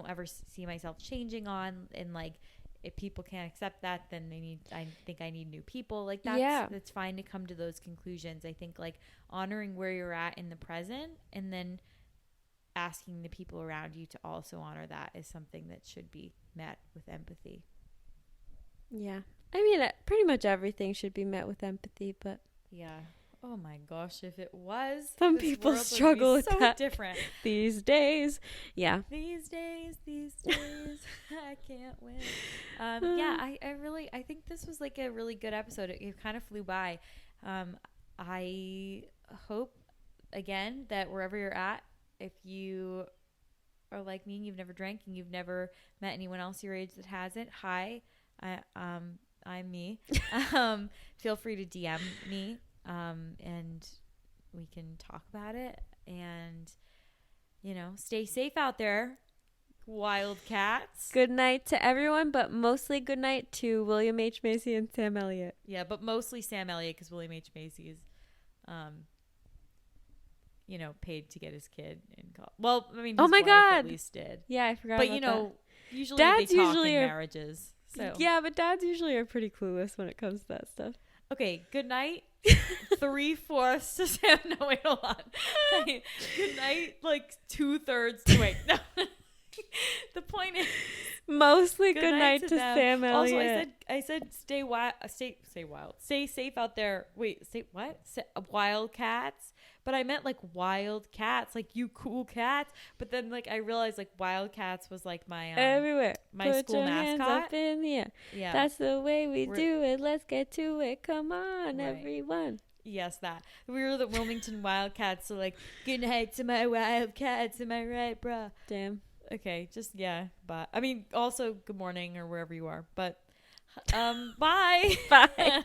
ever see myself changing on, and, like, if people can't accept that, then I think I need new people. Like, that's fine to come to those conclusions. I think, like, honoring where you're at in the present, and then asking the people around you to also honor that is something that should be met with empathy. Yeah. I mean, pretty much everything should be met with empathy, but yeah. Oh my gosh, if it was, some people struggle with that different these days. Yeah. These days, I can't win. Yeah, I think this was like a really good episode. It kind of flew by. I hope, again, that wherever you're at, if you are like me and you've never drank and you've never met anyone else your age that hasn't, hi, I'm me. Feel free to DM me, and we can talk about it. And, you know, stay safe out there, wildcats. Good night to everyone, but mostly good night to William H. Macy and Sam Elliott. Yeah, but mostly Sam Elliott, because William H. Macy is, you know, paid to get his kid in college. Well, I mean, his wife at least did. Yeah, I forgot. But, you know, usually dads they talk in marriages. So. Yeah, but dads usually are pretty clueless when it comes to that stuff. Okay, good night. 3/4 to Sam. No, wait, hold on. Good night, like 2/3 to wait. No. The point is, mostly good night to Sam Elliott. Also, I said stay wild. Stay safe out there. Wait, say what? Wildcats. But I meant like wild cats, like you cool cats. But then, like, I realized like Wildcats was like my everywhere. My Put school your mascot. Hands up in the air. Yeah, that's the way we do it. Let's get to it. Come on, right. Everyone. Yes, that we were the Wilmington Wildcats. So like, good night to my Wildcats. Am I right, bruh? Damn. Okay, just yeah. But I mean, also good morning or wherever you are. But bye. Bye.